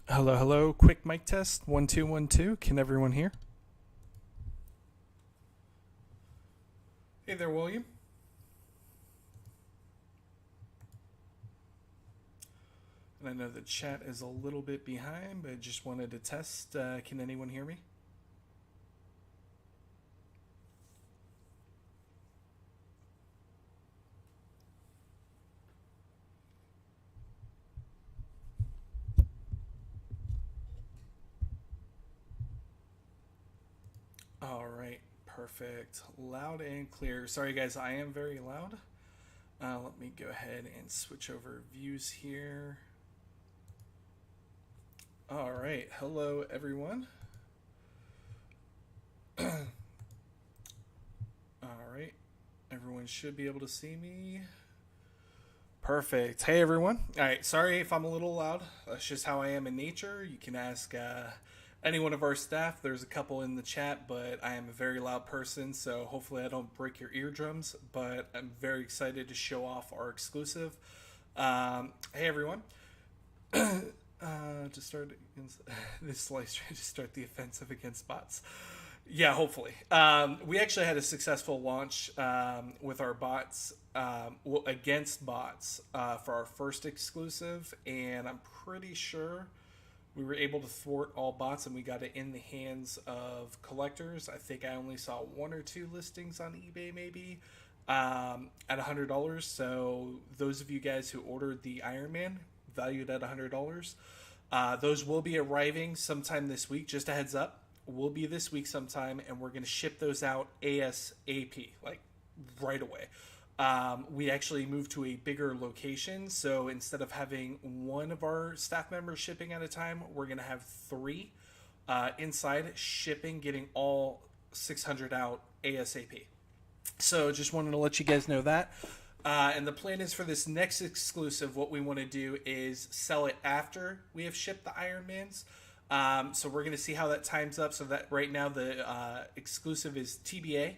Hello, hello. Quick mic test. 1 2 1 2. Can everyone hear? Hey there, William. And I know the chat is a little bit behind, but I just wanted to test. Can anyone hear me? All right, perfect. Loud and clear. Sorry, guys, I am very loud. Let me go ahead and switch over views here. All right, hello, everyone. All right, everyone should be able to see me. Perfect. Hey, everyone. All right. Sorry if I'm a little loud. That's just how I am in nature. You can ask any one of our staff. There's a couple in the chat, but I am a very loud person, so hopefully I don't break your eardrums. But I'm very excited to show off our exclusive. Hey, everyone. To start against this live stream, to start the offensive against bots. Yeah, hopefully. We actually had a successful launch with our bots, against bots for our first exclusive, and I'm pretty sure we were able to thwart all bots and we got it in the hands of collectors. I think I only saw one or two listings on eBay, maybe at $100. So those of you guys who ordered the Iron Man, valued at $100, those will be arriving sometime this week. Just a heads up, will be this week sometime, and we're going to ship those out ASAP, like right away. We actually moved to a bigger location, so instead of having one of our staff members shipping at a time, we're going to have three inside shipping, getting all 600 out ASAP. So just wanted to let you guys know that. And the plan is for this next exclusive, what we want to do is sell it after we have shipped the Iron Mans. So we're going to see how that times up. So that right now the exclusive is TBA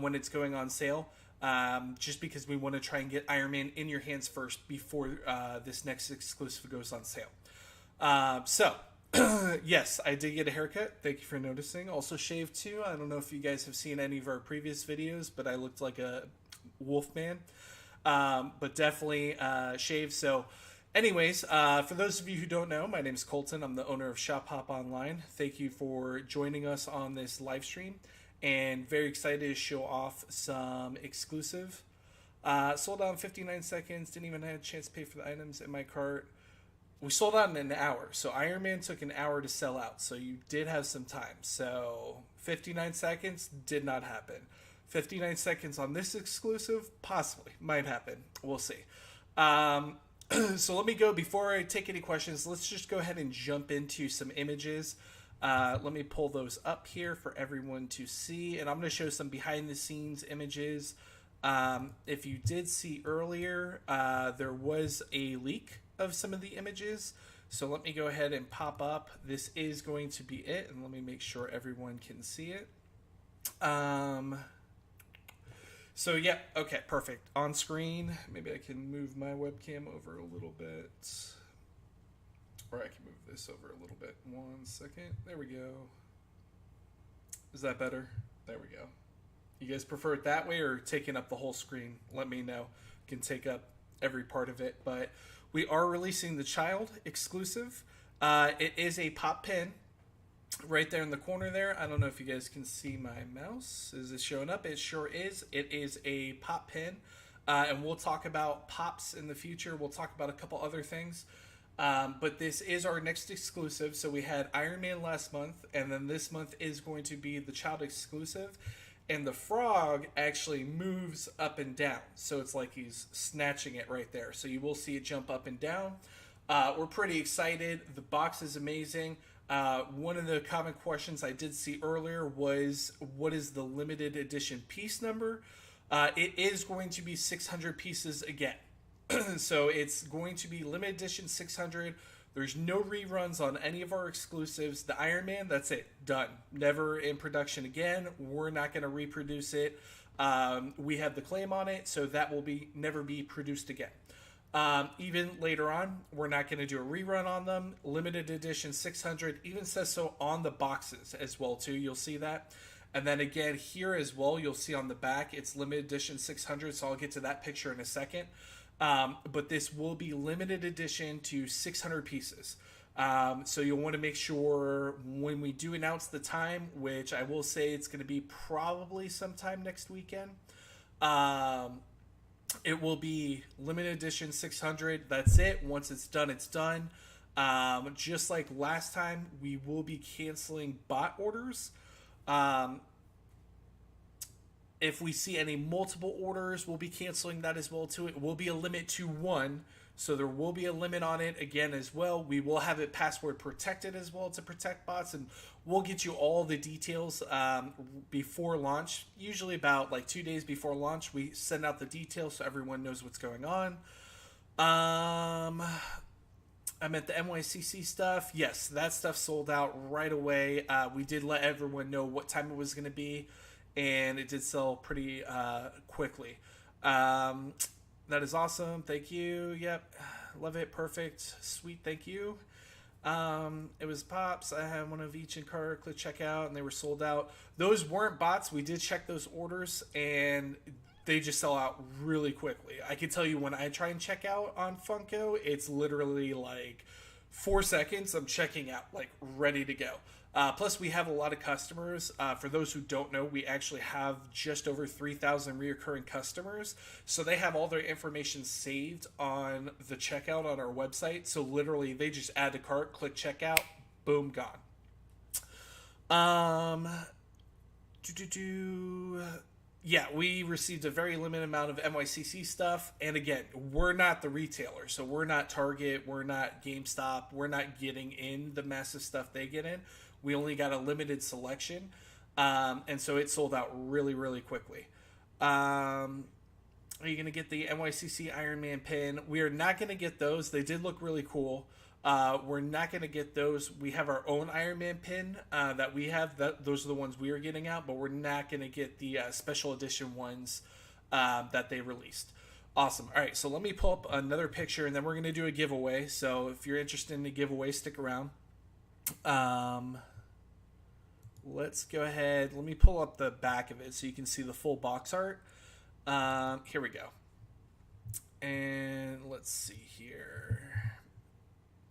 when it's going on sale. Just because we want to try and get Iron Man in your hands first before this next exclusive goes on sale. So, yes, I did get a haircut. Thank you for noticing. Also shaved too. I don't know if you guys have seen any of our previous videos, but I looked like a wolf man. But definitely shaved. So, anyways, for those of you who don't know, my name is Colton. I'm the owner of Shop Hop Online. Thank you for joining us on this live stream. And very excited to show off some exclusive. Sold out in 59 seconds. Didn't even have a chance to pay for the items in my cart. We sold out in an hour. So Iron Man took an hour to sell out. So you did have some time. So 59 seconds did not happen. 59 seconds on this exclusive, possibly. Might happen. We'll see. So let me go. Before I take any questions, let's just go ahead and jump into some images. Let me pull those up here for everyone to see. And I'm going to show some behind the scenes images. If you did see earlier, there was a leak of some of the images. So let me go ahead and pop up. This is going to be it. And let me make sure everyone can see it. So yeah, okay, perfect. On screen, maybe I can move my webcam over a little bit. Or I can move this over a little bit. 1 second. There we go. Is that better? There we go. You guys prefer it that way or taking up the whole screen? Let me know. You can take up every part of it. But we are releasing the Child exclusive. It is a pop pen right there in the corner there. I don't know if you guys can see my mouse. Is it showing up? It sure is. It is a pop pen. And we'll talk about pops in the future. We'll talk about a couple other things. But this is our next exclusive. So we had Iron Man last month, and then this month is going to be the Child exclusive. And the frog actually moves up and down. So it's like he's snatching it right there. So you will see it jump up and down. We're pretty excited. The box is amazing. One of the common questions I did see earlier was, what is the limited edition piece number? It is going to be 600 pieces again. So it's going to be limited edition 600. There's no reruns on any of our exclusives. The Iron Man, that's it. Done. Never in production again. We're not going to reproduce it. We have the claim on it, so that will never be produced again. Even later on, we're not going to do a rerun on them. Limited edition 600 even says so on the boxes as well too. You'll see that. And then again here as well, you'll see on the back it's limited edition 600. So I'll get to that picture in a second. But this will be limited edition to 600 pieces. So you'll want to make sure when we do announce the time, which I will say it's going to be probably sometime next weekend. It will be limited edition 600. That's it. Once it's done, it's done. Just like last time, we will be canceling bot orders. If we see any multiple orders, we'll be canceling that as well too. It will be a limit to 1. So there will be a limit on it again as well. We will have it password protected as well to protect bots, and we'll get you all the details before launch. Usually about like 2 days before launch, we send out the details so everyone knows what's going on. I'm at the NYCC stuff. Yes, that stuff sold out right away. We did let everyone know what time it was going to be, and it did sell pretty quickly. That is awesome. Thank you. Yep. Love it. Perfect. Sweet. Thank you. It was Pops. I had one of each in cart. Click checkout, and they were sold out. Those weren't bots. We did check those orders, and they just sell out really quickly. I can tell you when I try and check out on Funko, it's literally like 4 seconds. I'm checking out, like ready to go. Plus, we have a lot of customers. For those who don't know, we actually have just over 3,000 reoccurring customers. So they have all their information saved on the checkout on our website. So literally, they just add to cart, click checkout, boom, gone. Yeah, we received a very limited amount of NYCC stuff. And again, we're not the retailer. So we're not Target. We're not GameStop. We're not getting in the massive stuff they get in. We only got a limited selection, and so it sold out really, really quickly. Are you going to get the NYCC Iron Man pin? We are not going to get those. They did look really cool. We're not going to get those. We have our own Iron Man pin that we have. Those are the ones we are getting out, but we're not going to get the special edition ones that they released. Awesome. All right, so let me pull up another picture, and then we're going to do a giveaway. So if you're interested in the giveaway, stick around. Let's go ahead. Let me pull up the back of it so you can see the full box art. Here we go. And let's see here.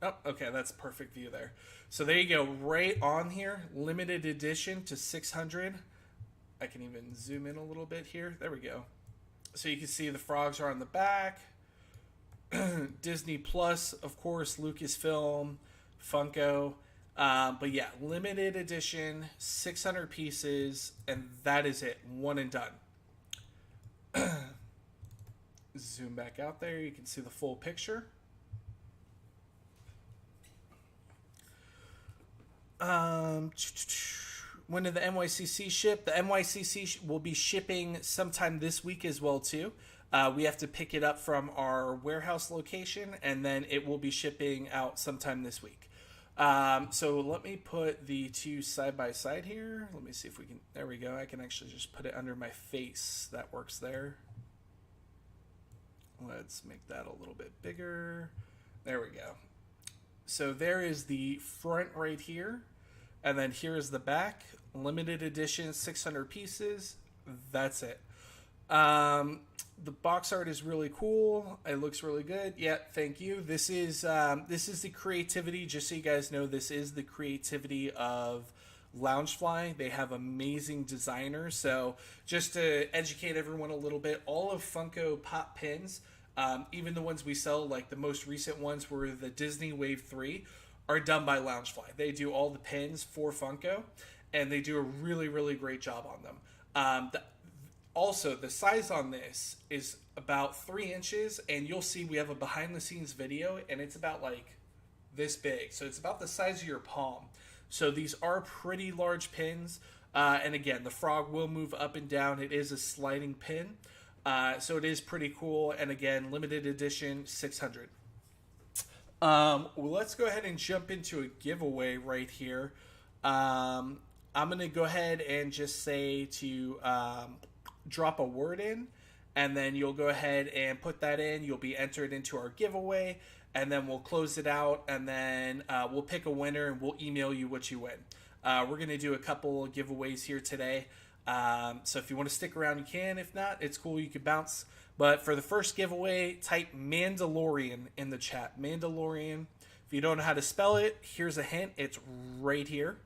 Oh, okay, that's perfect view there. So there you go, right on here, limited edition to 600. I can even zoom in a little bit here. There we go. So you can see the frogs are on the back. Disney Plus, of course, Lucasfilm, Funko. But yeah, limited edition, 600 pieces, and that is it. One and done. Zoom back out there. You can see the full picture. When did the NYCC ship? The NYCC will be shipping sometime this week as well, too. We have to pick it up from our warehouse location, and then it will be shipping out sometime this week. So let me put the two side by side here. Let me see if we can, there we go. I can actually just put it under my face. That works there. Let's make that a little bit bigger. There we go. So there is the front right here. And then here is the back. Limited edition, 600 pieces. That's it. The box art is really cool. It looks really good. Yeah, thank you. This is the creativity. Just so you guys know, this is the creativity of Loungefly. They have amazing designers. So just to educate everyone a little bit, all of Funko Pop pins, even the ones we sell, like the most recent ones were the Disney Wave 3, are done by Loungefly. They do all the pins for Funko, and they do a really, really great job on them. Also, the size on this is about 3 inches, and you'll see we have a behind-the-scenes video, and it's about like this big. So it's about the size of your palm. So these are pretty large pins. And again, the frog will move up and down. It is a sliding pin. So it is pretty cool. And again, limited edition, 600. Let's go ahead and jump into a giveaway right here. I'm going to go ahead and just say to drop a word in, and then you'll go ahead and put that in. You'll be entered into our giveaway, and then we'll close it out, and then we'll pick a winner, and we'll email you what you win. We're going to do a couple of giveaways here today. So if you want to stick around, you can. If not, it's cool. You can bounce. But for the first giveaway, type Mandalorian in the chat. Mandalorian. If you don't know how to spell it, here's a hint. It's right here,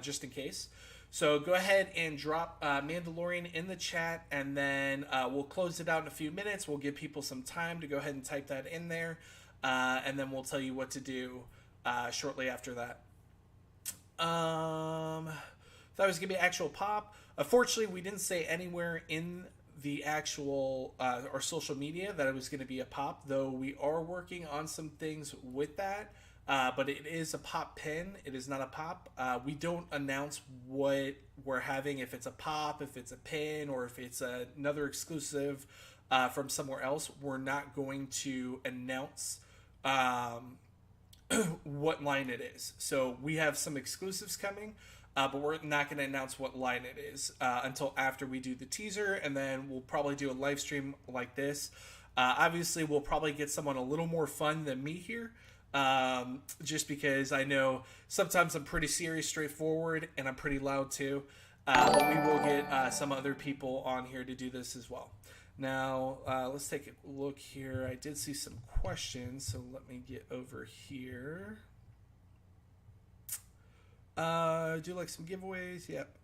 just in case. So go ahead and drop Mandalorian in the chat, and then we'll close it out in a few minutes. We'll give people some time to go ahead and type that in there, and then we'll tell you what to do shortly after that. Thought it was going to be actual pop. Unfortunately, we didn't say anywhere in the actual our social media that it was going to be a pop, though we are working on some things with that. But it is a pop pin. It is not a pop. We don't announce what we're having, if it's a pop, if it's a pin, or if it's another exclusive from somewhere else. We're not going to announce what line it is. So we have some exclusives coming, but we're not going to announce what line it is until after we do the teaser, and then we'll probably do a live stream like this. Obviously, we'll probably get someone a little more fun than me here, just because I know sometimes I'm pretty serious, straightforward, and I'm pretty loud too. But we will get some other people on here to do this as well. Now, let's take a look here. I did see some questions, so let me get over here. Do like some giveaways? Yep.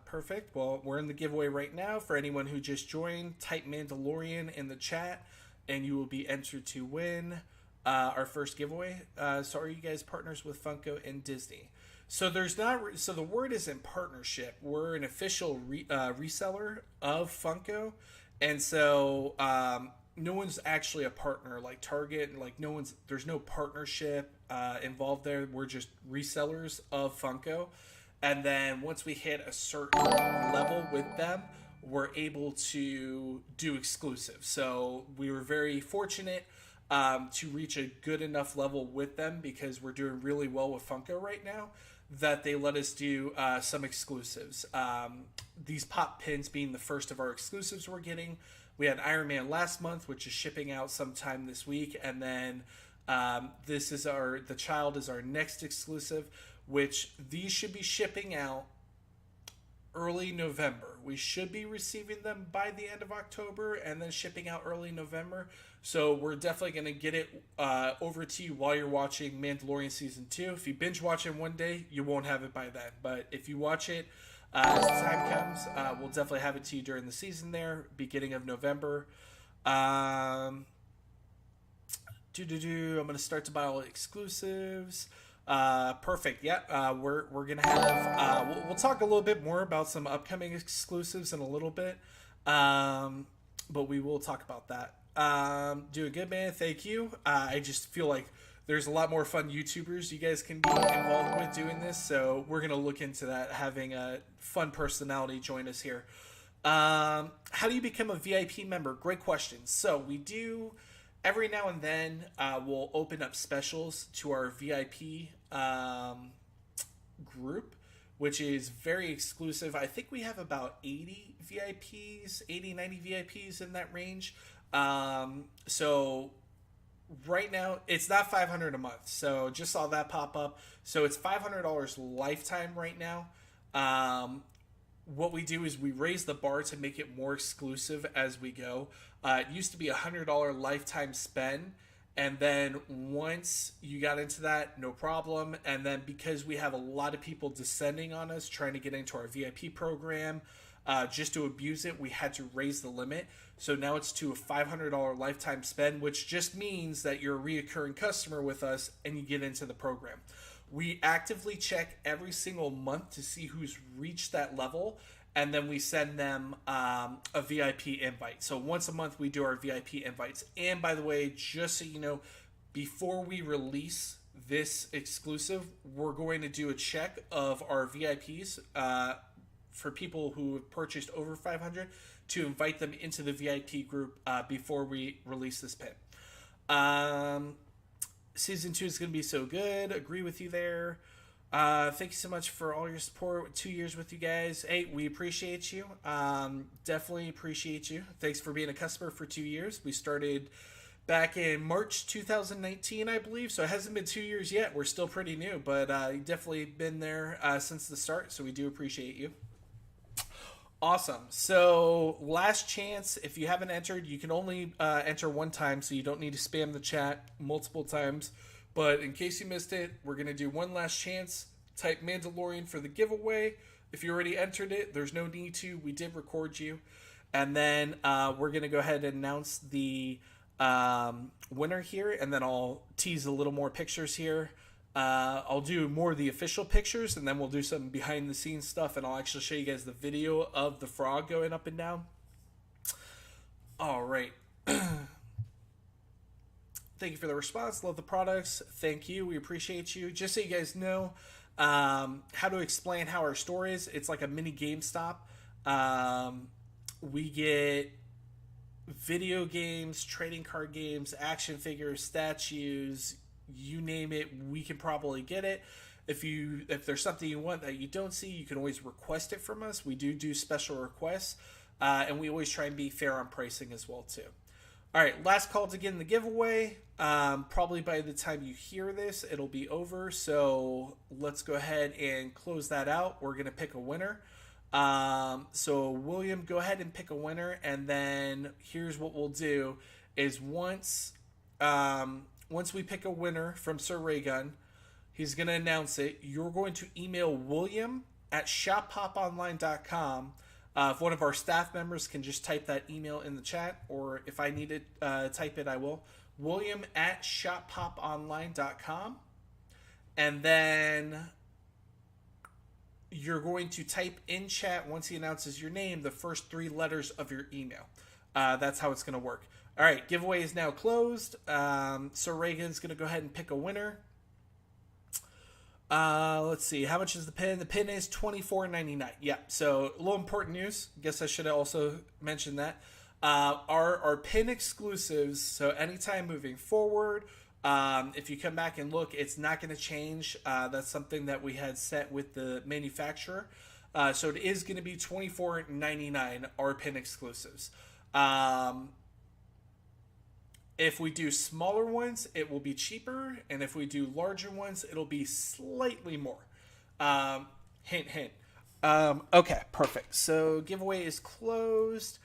Perfect. Well, we're in the giveaway right now. For anyone who just joined, type Mandalorian in the chat, and you will be entered to win our first giveaway. So are you guys partners with Funko and Disney? So there's not. So the word isn't partnership. We're an official reseller of Funko, and so no one's actually a partner like Target. Like no one's. There's no partnership involved there. We're just resellers of Funko, and then once we hit a certain level with them, we're able to do exclusives. So we were very fortunate to reach a good enough level with them, because we're doing really well with Funko right now, that they let us do some exclusives. These pop pins being the first of our exclusives we're getting. We had Iron Man last month, which is shipping out sometime this week, and then this is the Child is our next exclusive, which these should be shipping out early November. We should be receiving them by the end of October and then shipping out early November. So we're definitely going to get it over to you while you're watching Mandalorian Season 2. If you binge watch it one day, you won't have it by then. But if you watch it as the time comes, we'll definitely have it to you during the season there, beginning of November. I'm going to start to buy all exclusives. Perfect. Yeah. We're going to have, we'll talk a little bit more about some upcoming exclusives in a little bit. But we will talk about that. Doing good, man. Thank you. I just feel like there's a lot more fun YouTubers you guys can be involved with doing this. So we're going to look into that, having a fun personality join us here. How do you become a VIP member? Great question. So we do every now and then, we'll open up specials to our VIP group, which is very exclusive. I think we have about 80 VIPs, 80, 90 VIPs in that range. So right now it's not $500 a month. So just saw that pop up. So it's $500 lifetime right now. What we do is we raise the bar to make it more exclusive as we go. It used to be $100 lifetime spend. And then once you got into that, no problem. And then because we have a lot of people descending on us, trying to get into our VIP program, just to abuse it, we had to raise the limit. So now it's to a $500 lifetime spend, which just means that you're a reoccurring customer with us and you get into the program. We actively check every single month to see who's reached that level, and then we send them a VIP invite. So once a month we do our VIP invites. And by the way, just so you know, before we release this exclusive, we're going to do a check of our VIPs for people who have purchased over 500 to invite them into the VIP group before we release this pin. Season 2 is going to be so good. Agree with you there. Thank you so much for all your support. 2 years with you guys. Hey, we appreciate you. Definitely appreciate you. Thanks for being a customer for 2 years. We started back in March 2019, I believe. So it hasn't been 2 years yet. We're still pretty new, but you've definitely been there since the start. So we do appreciate you. Awesome. So last chance. If you haven't entered, you can only enter one time, so you don't need to spam the chat multiple times. But in case you missed it, we're going to do one last chance. Type Mandalorian for the giveaway. If you already entered it, there's no need to. We did record you. And then we're going to go ahead and announce the winner here. And then I'll tease a little more pictures here. I'll do more of the official pictures, and then we'll do some behind the scenes stuff, and I'll actually show you guys the video of the frog going up and down. All right. Thank you for the response. Love the products. Thank you. We appreciate you. Just so you guys know how to explain how our store is, it's like a mini GameStop. We get video games, trading card games, action figures, statues, you name it, we can probably get it. If there's something you want that you don't see, you can always request it from us. We do special requests, and we always try and be fair on pricing as well too. All right, last call to get in the giveaway. Probably by the time you hear this, it'll be over. So let's go ahead and close that out. We're gonna pick a winner. So William, go ahead and pick a winner, and then here's what we'll do: is once we pick a winner from Sir Raygun, he's going to announce it. You're going to email William at shoppoponline.com. If one of our staff members can just type that email in the chat, or if I need to type it, I will. William at shoppoponline.com. And then you're going to type in chat, once he announces your name, the first 3 letters of your email. That's how it's going to work. All right, giveaway is now closed. So Reagan's going to go ahead and pick a winner. Let's see. How much is the pin? The pin is $24.99. Yeah, so a little important news. Guess I should have also mentioned that. Our pin exclusives, so anytime moving forward, if you come back and look, it's not going to change. That's something that we had set with the manufacturer. So it is going to be $24.99, our pin exclusives. If we do smaller ones, it will be cheaper, and if we do larger ones, it'll be slightly more. Hint, hint. Okay, perfect. So giveaway is closed.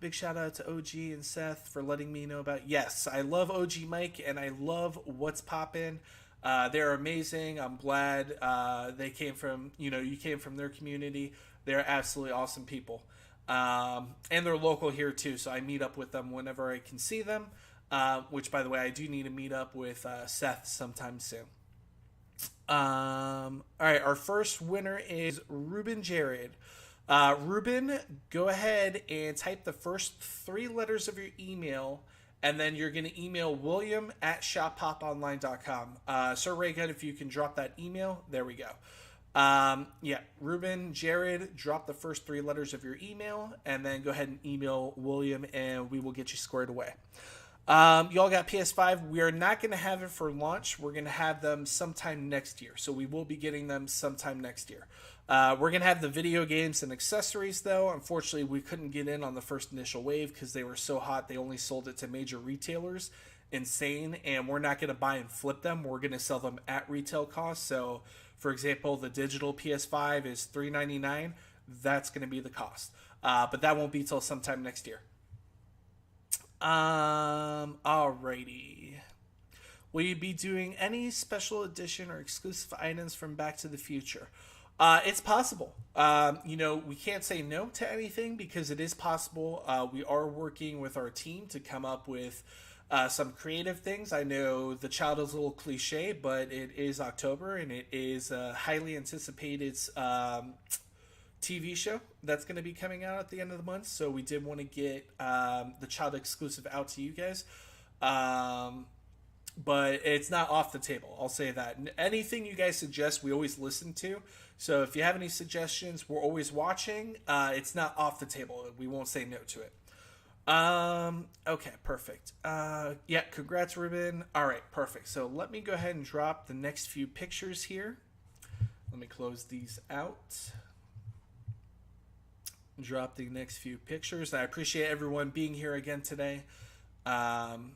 Big shout out to OG and Seth for letting me know about. Yes, I love OG Mike, and I love What's Poppin'. They're amazing. I'm glad they came from, you came from their community. They're absolutely awesome people. And they're local here too, so I meet up with them whenever I can see them, which, by the way, I do need to meet up with Seth sometime soon. All right, our first winner is Ruben Jared. Ruben, go ahead and type the first 3 letters of your email, and then you're going to email William at shoppoponline.com. Sir Raygun, if you can drop that email, there we go. Ruben, Jared, drop the first 3 letters of your email, and then go ahead and email William, and we will get you squared away. Y'all got PS5. We are not going to have it for launch. We're going to have them sometime next year. So we will be getting them sometime next year. We're going to have the video games and accessories, though. Unfortunately, we couldn't get in on the first initial wave because they were so hot. They only sold it to major retailers. Insane. And we're not going to buy and flip them. We're going to sell them at retail cost. So, for example, the digital PS5 is $399. That's going to be the cost. But that won't be till sometime next year. Alrighty. Will you be doing any special edition or exclusive items from Back to the Future? It's possible. We can't say no to anything because it is possible. We are working with our team to come up with some creative things. I know the child is a little cliche, but it is October and it is a highly anticipated TV show that's going to be coming out at the end of the month. So we did want to get the child exclusive out to you guys. But it's not off the table. I'll say that. Anything you guys suggest, we always listen to. So if you have any suggestions, we're always watching. It's not off the table. We won't say no to it. Okay, perfect. Yeah, congrats, Ruben. All right, perfect. So let me go ahead and drop the next few pictures here. Let me close these out. Drop the next few pictures. I appreciate everyone being here again today. Um,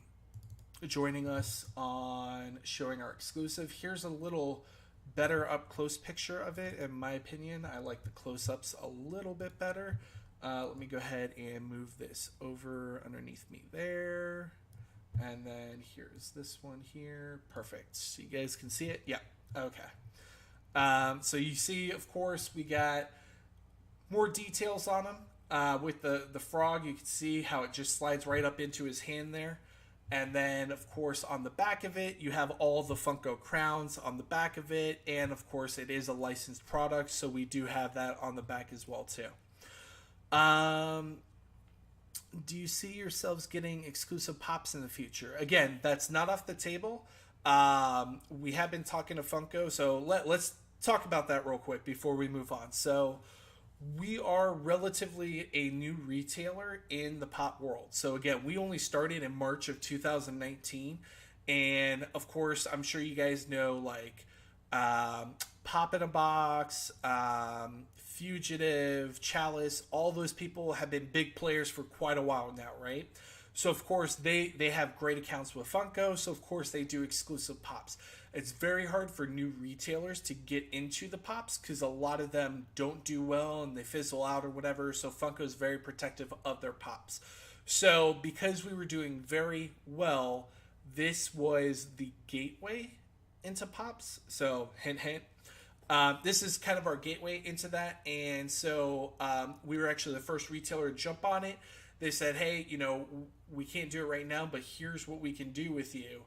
Joining us on showing our exclusive. Here's a little better up close picture of it, in my opinion. I like the close ups a little bit better. Let me go ahead and move this over underneath me there. And then here's this one here. Perfect. So you guys can see it? Yeah. Okay. So you see, of course, we got more details on him. With the frog, you can see how it just slides right up into his hand there. And then, of course, on the back of it, you have all the Funko crowns on the back of it. And, of course, it is a licensed product, so we do have that on the back as well, too. Do you see yourselves getting exclusive pops in the future? Again, that's not off the table. We have been talking to Funko, so let's talk about that real quick before we move on. So we are relatively a new retailer in the pop world. So again, we only started in March of 2019. And of course, I'm sure you guys know like Pop in a Box, Fugitive, Chalice, all those people have been big players for quite a while now, right? So of course they have great accounts with Funko, so of course they do exclusive pops. It's very hard for new retailers to get into the pops because a lot of them don't do well and they fizzle out or whatever, so Funko is very protective of their pops. So because we were doing very well, this was the gateway into pops. So hint hint. This is kind of our gateway into that, and so we were actually the first retailer to jump on it. They said, hey, you know, we can't do it right now, but here's what we can do with you.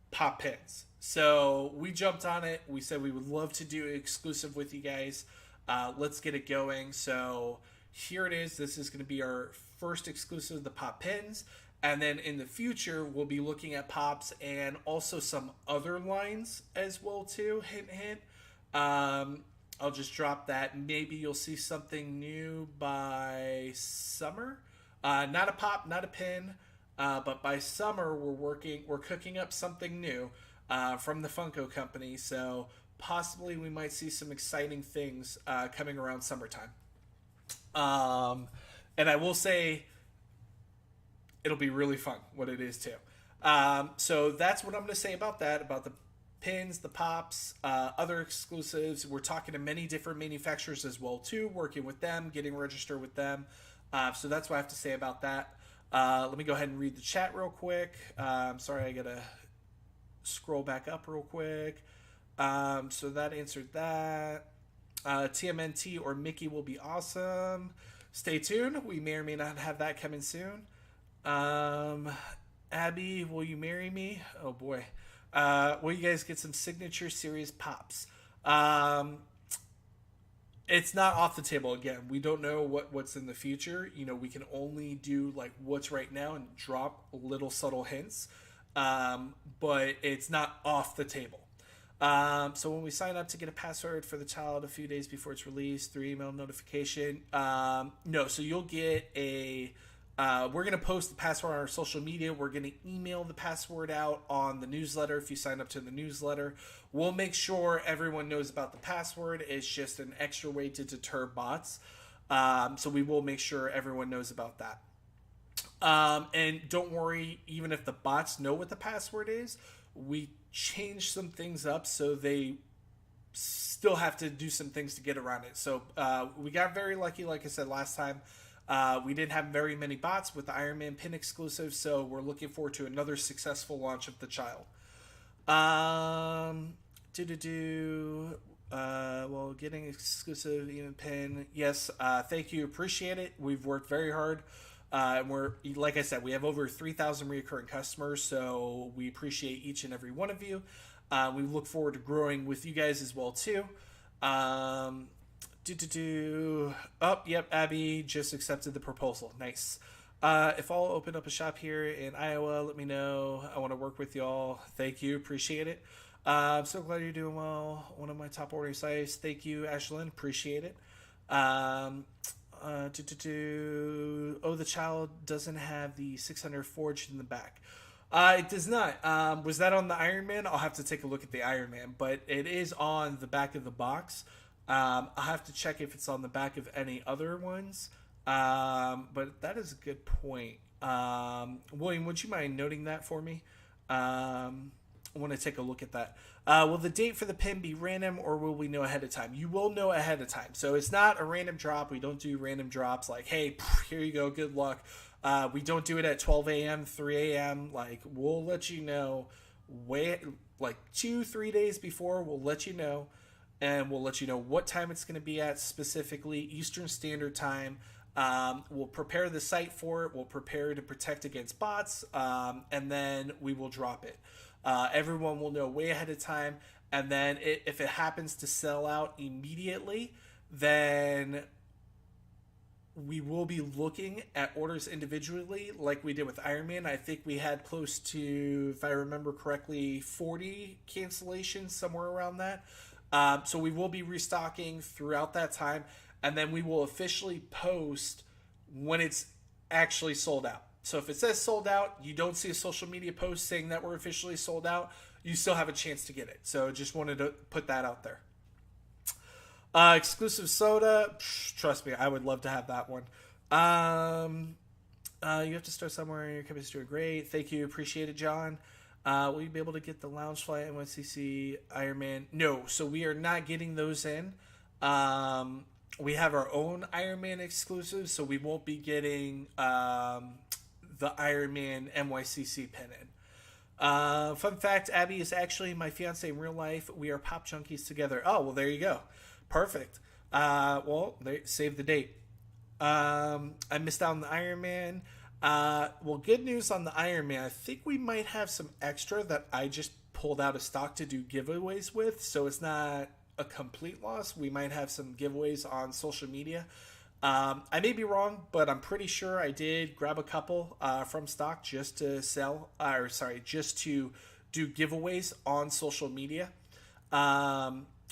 Pop pins. So we jumped on it. We said we would love to do exclusive with you guys. Let's get it going. So here it is. This is going to be our first exclusive, the pop pins. And then in the future, we'll be looking at pops and also some other lines as well, too. Hint, hint. I'll just drop that. Maybe you'll see something new by summer. Not a pop, not a pin, but by summer we're cooking up something new from the Funko Company. So possibly we might see some exciting things coming around summertime. And I will say it'll be really fun. What it is too. So that's what I'm going to say about that. About the pins, the pops, other exclusives. We're talking to many different manufacturers as well too, working with them, getting registered with them. So that's what I have to say about that. Let me go ahead and read the chat real quick. Sorry, I gotta scroll back up real quick. So that answered that. TMNT or Mickey will be awesome. Stay tuned. We may or may not have that coming soon. Abby, will you marry me? Oh boy. Will you guys get some signature series pops? It's not off the table. Again, we don't know what's in the future. You know, we can only do like what's right now and drop little subtle hints. But it's not off the table. So when we sign up to get a password for the child a few days before it's released through email notification, no. So you'll get a we're going to post the password on our social media. We're going to email the password out on the newsletter if you sign up to the newsletter. We'll make sure everyone knows about the password. It's just an extra way to deter bots. So we will make sure everyone knows about that. And don't worry, even if the bots know what the password is, we changed some things up so they still have to do some things to get around it. So we got very lucky, like I said last time. We didn't have very many bots with the Iron Man pin exclusive, so we're looking forward to another successful launch of the child. Well, getting exclusive even pin. Yes, thank you. Appreciate it. We've worked very hard. And we're, like I said, we have over 3,000 recurring customers, so we appreciate each and every one of you. We look forward to growing with you guys as well, too. Oh, yep, Abby just accepted the proposal. Nice. If I'll open up a shop here in Iowa, let me know. I want to work with y'all. Thank you. Appreciate it. I'm so glad you're doing well. One of my top ordering sites. Thank you, Ashlyn. Appreciate it. Oh, the child doesn't have the 600 forged in the back. It does not. Was that on the Iron Man? I'll have to take a look at the Iron Man, but it is on the back of the box. I'll have to check if it's on the back of any other ones. But that is a good point. William, would you mind noting that for me? I want to take a look at that. Will the date for the pin be random, or will we know ahead of time? You will know ahead of time. So it's not a random drop. We don't do random drops like, hey, here you go, good luck. We don't do it at 12 a.m., 3 a.m. Like, we'll let you know like 2-3 days before. We'll let you know, and we'll let you know what time it's going to be at, specifically Eastern Standard Time. We'll prepare the site for it. We'll prepare to protect against bots, and then we will drop it. Everyone will know way ahead of time, and then if it happens to sell out immediately, then we will be looking at orders individually like we did with Iron Man. I think we had close to, if I remember correctly, 40 cancellations, somewhere around that. So we will be restocking throughout that time, and then we will officially post when it's actually sold out. So if it says sold out, you don't see a social media post saying that we're officially sold out, you still have a chance to get it. So just wanted to put that out there. Exclusive soda, trust me, I would love to have that one. You have to start somewhere. Your company's doing great. Thank you. Appreciate it, John. Will you be able to get the Loungefly NYCC Iron Man? No, so we are not getting those in. We have our own Iron Man exclusives, so we won't be getting the Iron Man NYCC pin in. Fun fact, Abby is actually my fiance in real life. We are pop junkies together. Oh, well, there you go. Perfect. Well, save the date. I missed out on the Iron Man. Well, good news on the Iron Man. I think we might have some extra that I just pulled out of stock to do giveaways with, so it's not a complete loss. We might have some giveaways on social media. I may be wrong, but I'm pretty sure I did grab a couple from stock just to just to do giveaways on social media.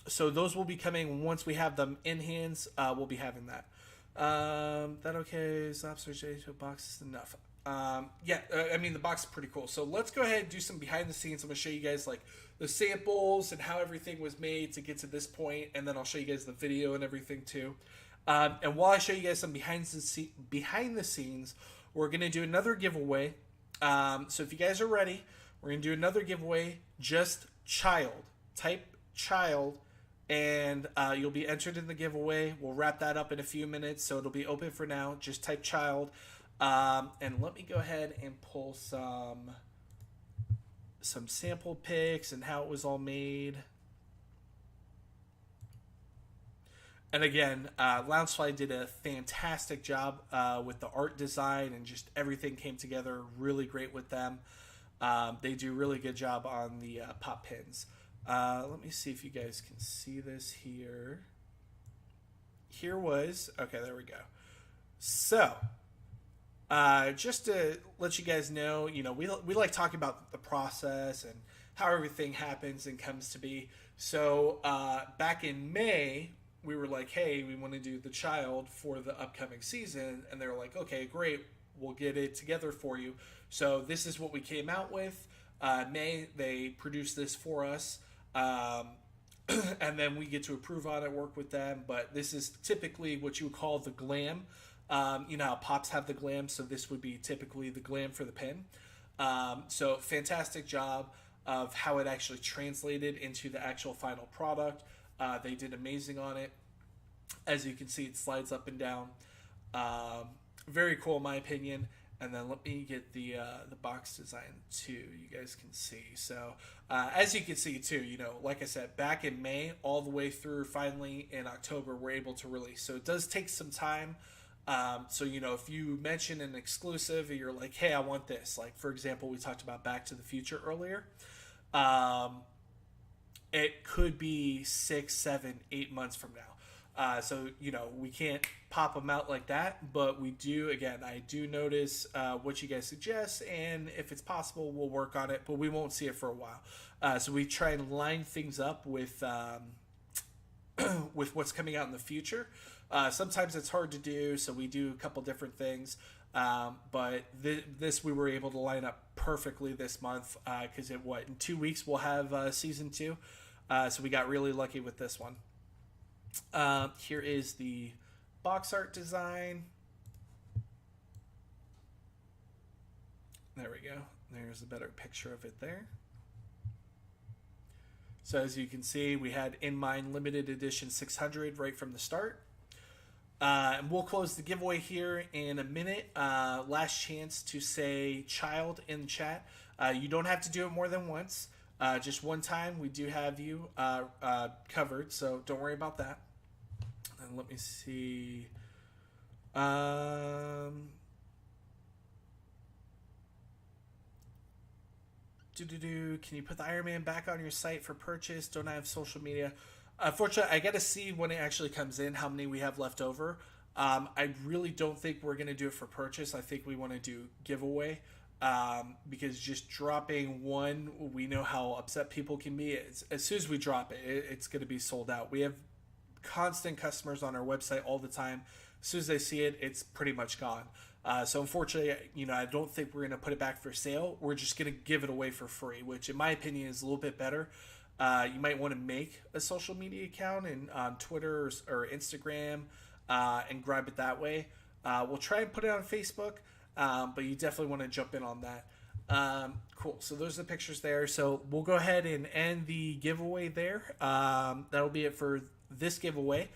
So those will be coming once we have them in hands. We'll be having that. That okay? Stop searching to a box is enough. I mean the box is pretty cool. So let's go ahead and do some behind the scenes. I'm gonna show you guys like the samples and how everything was made to get to this point, and then I'll show you guys the video and everything too. And while I show you guys some behind the scenes, we're gonna do another giveaway. So if you guys are ready, we're gonna do another giveaway. Just child, type child, and you'll be entered in the giveaway. We'll wrap that up in a few minutes, so it'll be open for now. Just type child, and let me go ahead and pull some sample pics and how it was all made. And again, Loungefly did a fantastic job with the art design, and just everything came together really great with them. They do a really good job on the pop pins. Let me see if you guys can see this here. Okay, there we go. So, just to let you guys know, we like talking about the process and how everything happens and comes to be. So, back in May, we were like, hey, we want to do the child for the upcoming season. And they were like, okay, great. We'll get it together for you. So this is what we came out with. May, they produced this for us. And then we get to approve on it, work with them. But this is typically what you would call the glam. You know how pops have the glam. So this would be typically the glam for the pin. So fantastic job of how it actually translated into the actual final product. They did amazing on it. As you can see, it slides up and down. Very cool in my opinion. And then let me get the box design too. You guys can see. So as you can see too, like I said, back in May all the way through finally in October, we're able to release. So it does take some time. So, if you mention an exclusive and you're like, hey, I want this. Like, for example, we talked about Back to the Future earlier. It could be 6, 7, 8 months from now. So, we can't pop them out like that, but we do, again, I do notice what you guys suggest, and if it's possible, we'll work on it, but we won't see it for a while. So we try and line things up with with what's coming out in the future. Sometimes it's hard to do, so we do a couple different things. But this we were able to line up perfectly this month because in 2 weeks we'll have season 2. So we got really lucky with this one. Here is the box art design. There we go. There's a better picture of it there. So as you can see, we had in mind limited edition 600 right from the start. And we'll close the giveaway here in a minute. Last chance to say child in the chat. You don't have to do it more than once. Just one time. We do have you covered, so don't worry about that. And let me see. Can you put the Iron Man back on your site for purchase? Don't I have social media? Unfortunately, I got to see when it actually comes in how many we have left over. I really don't think we're going to do it for purchase. I think we want to do giveaway because just dropping one, we know how upset people can be. As soon as we drop it, it's going to be sold out. We have constant customers on our website all the time. As soon as they see it, it's pretty much gone. So unfortunately, I don't think we're going to put it back for sale. We're just going to give it away for free, which in my opinion is a little bit better. You might want to make a social media account on Twitter or Instagram and grab it that way. We'll try and put it on Facebook, but you definitely want to jump in on that. Cool. So those are the pictures there. So we'll go ahead and end the giveaway there. That'll be it for this giveaway.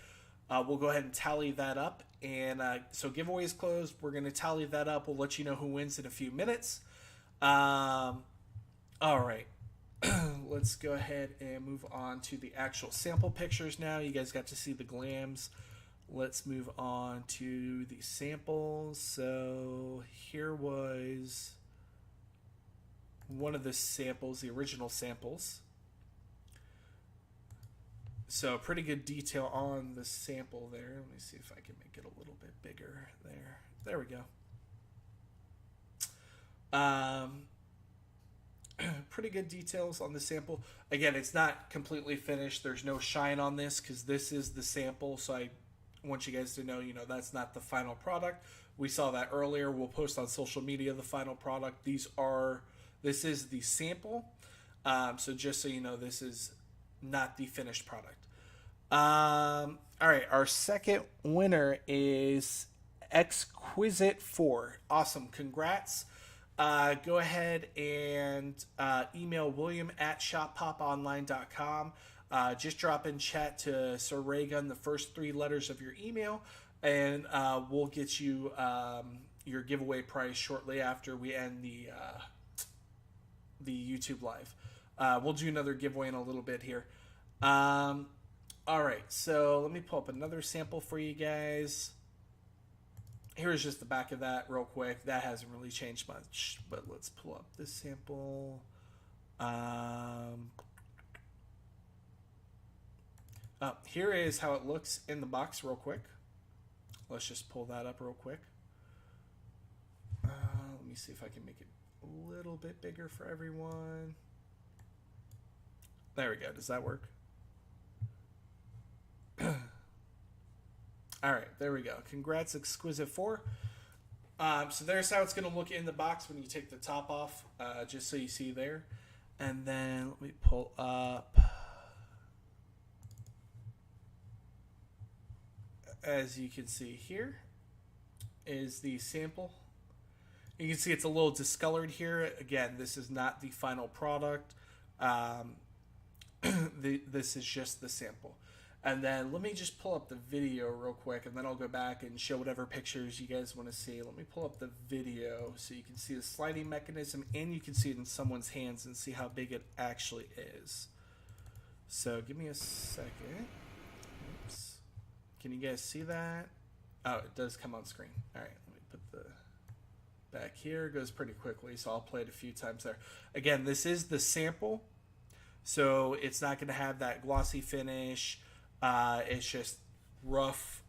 We'll go ahead and tally that up. And so giveaway is closed. We're going to tally that up. We'll let you know who wins in a few minutes. All right. Let's go ahead and move on to the actual sample pictures now. You guys got to see the glams. Let's move on to the samples. So here was one of the samples, the original samples. So pretty good detail on the sample there. Let me see if I can make it a little bit bigger there. There we go. Pretty good details on the sample. Again, it's not completely finished. There's no shine on this because this is the sample. So I want you guys to know, that's not the final product. We saw that earlier. We'll post on social media the final product. This is the sample. So just so you know, this is not the finished product. All right, our second winner is Exquisite 4. Awesome, congrats. Go ahead and email william@shoppopponline.com. Just drop in chat to Sir Raygun the first 3 letters of your email, and we'll get you your giveaway prize shortly after we end the YouTube live. We'll do another giveaway in a little bit here. All right, so let me pull up another sample for you guys. Here's just the back of that real quick. That hasn't really changed much, but let's pull up this sample. Here is how it looks in the box real quick. Let's just pull that up real quick. Let me see if I can make it a little bit bigger for everyone. There we go. Does that work? All right, there we go. Congrats, Exquisite 4. So there's how it's going to look in the box when you take the top off, just so you see there. And then let me pull up. As you can see here is the sample. You can see it's a little discolored here. Again, this is not the final product. This is just the sample. And then let me just pull up the video real quick, and then I'll go back and show whatever pictures you guys want to see. Let me pull up the video so you can see the sliding mechanism, and you can see it in someone's hands and see how big it actually is. So give me a second. Oops. Can you guys see that? Oh, it does come on screen. All right, let me put the back here. It goes pretty quickly, so I'll play it a few times there. Again, this is the sample, so it's not going to have that glossy finish. It's just rough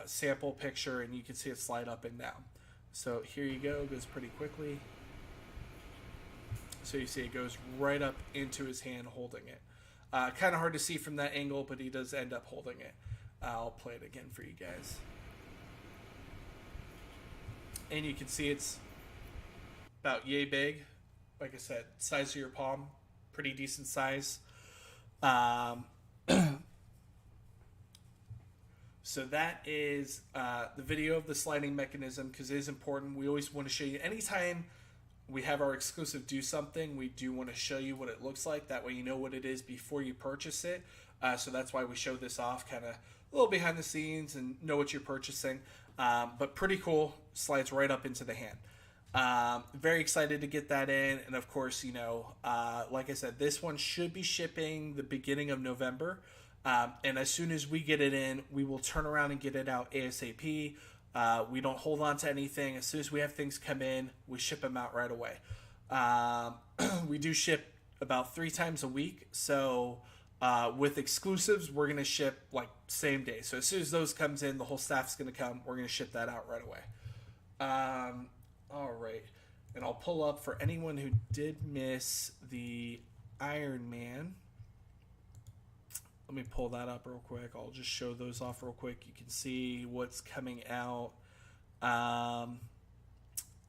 sample picture, and you can see it slide up and down. So here you go. It goes pretty quickly. So you see it goes right up into his hand holding it. Kind of hard to see from that angle, but he does end up holding it. I'll play it again for you guys. And you can see it's about yay big. Like I said, size of your palm, pretty decent size. So that is the video of the sliding mechanism, because it is important. We always want to show you anytime we have our exclusive do something, we do want to show you what it looks like. That way you know what it is before you purchase it. So that's why we show this off, kind of a little behind the scenes, and know what you're purchasing. But pretty cool, slides right up into the hand. Very excited to get that in. And of course, you know, like I said, this one should be shipping the beginning of November. And as soon as we get it in, we will turn around and get it out ASAP. We don't hold on to anything. As soon as we have things come in, we ship them out right away. We do ship about 3 times a week. So with exclusives, we're going to ship like same day. So as soon as those comes in, the whole staff's going to come. We're going to ship that out right away. All right. And I'll pull up for anyone who did miss the Iron Man. Let me pull that up real quick. I'll just show those off real quick. You can see what's coming out.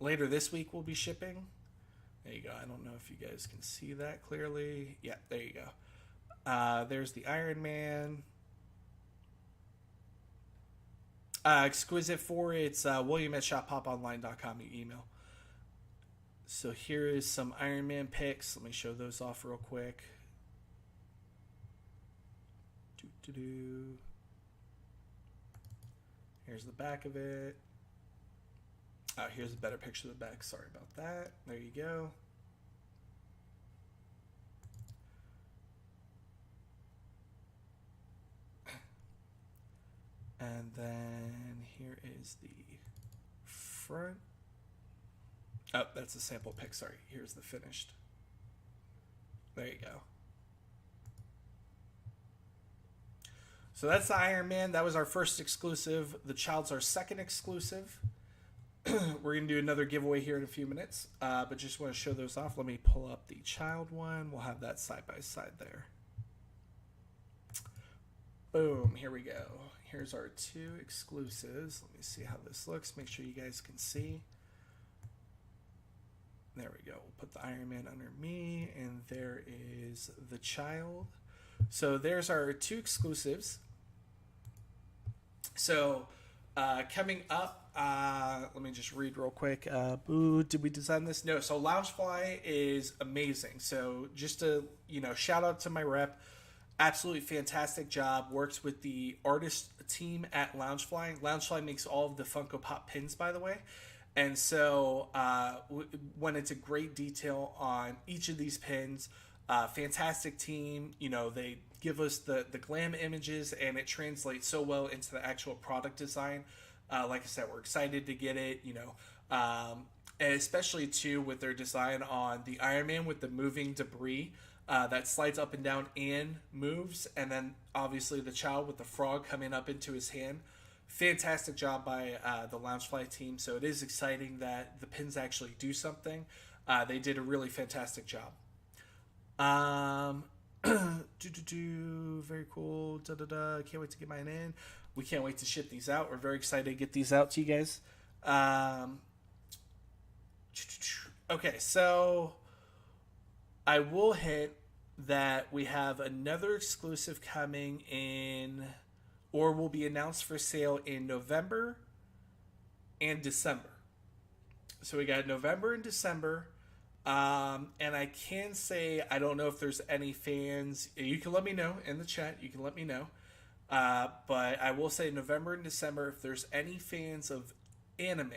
Later this week we'll be shipping. There you go. I don't know if you guys can see that clearly. Yeah, there you go. There's the Iron Man. Exquisite 4, it's William at shoppoponline.com, you email. So here is some Iron Man pics. Let me show those off real quick. Here's the back of it. Here's a better picture of the back. Sorry about that. There you go. And then here is the front. Oh, that's a sample pic. Sorry. Here's the finished. There you go. So that's the Iron Man. That was our first exclusive. The Child's our second exclusive. We're going to do another giveaway here in a few minutes. But just want to show those off. Let me pull up the Child one. We'll have that side by side there. Boom. Here we go. Here's our 2 exclusives. Let me see how this looks. Make sure you guys can see. There we go. We'll put the Iron Man under me. And there is the Child. So there's our 2 exclusives. So coming up, let me just read real quick. Did we design this? No. So Loungefly is amazing. So just to, you know, shout out to my rep. Absolutely fantastic job. Works with the artist team at Loungefly. Loungefly makes all of the Funko Pop pins, by the way. And so went into great detail on each of these pins. Fantastic team. You know, they give us the glam images, and it translates so well into the actual product design. Like I said, we're excited to get it, you know, and especially too with their design on the Iron Man with the moving debris that slides up and down and moves, and then obviously the Child with the frog coming up into his hand. Fantastic job by the Loungefly team. So it is exciting that the pins actually do something. They did a really fantastic job. Very cool. Can't wait to get mine in. We can't wait to ship these out. We're very excited to get these out to you guys. Okay, so I will hit that we have another exclusive coming in, or will be announced for sale in November and December. So we got November and December. And I can say, I don't know if there's any fans. You can let me know in the chat. You can let me know. But I will say November and December, if there's any fans of anime,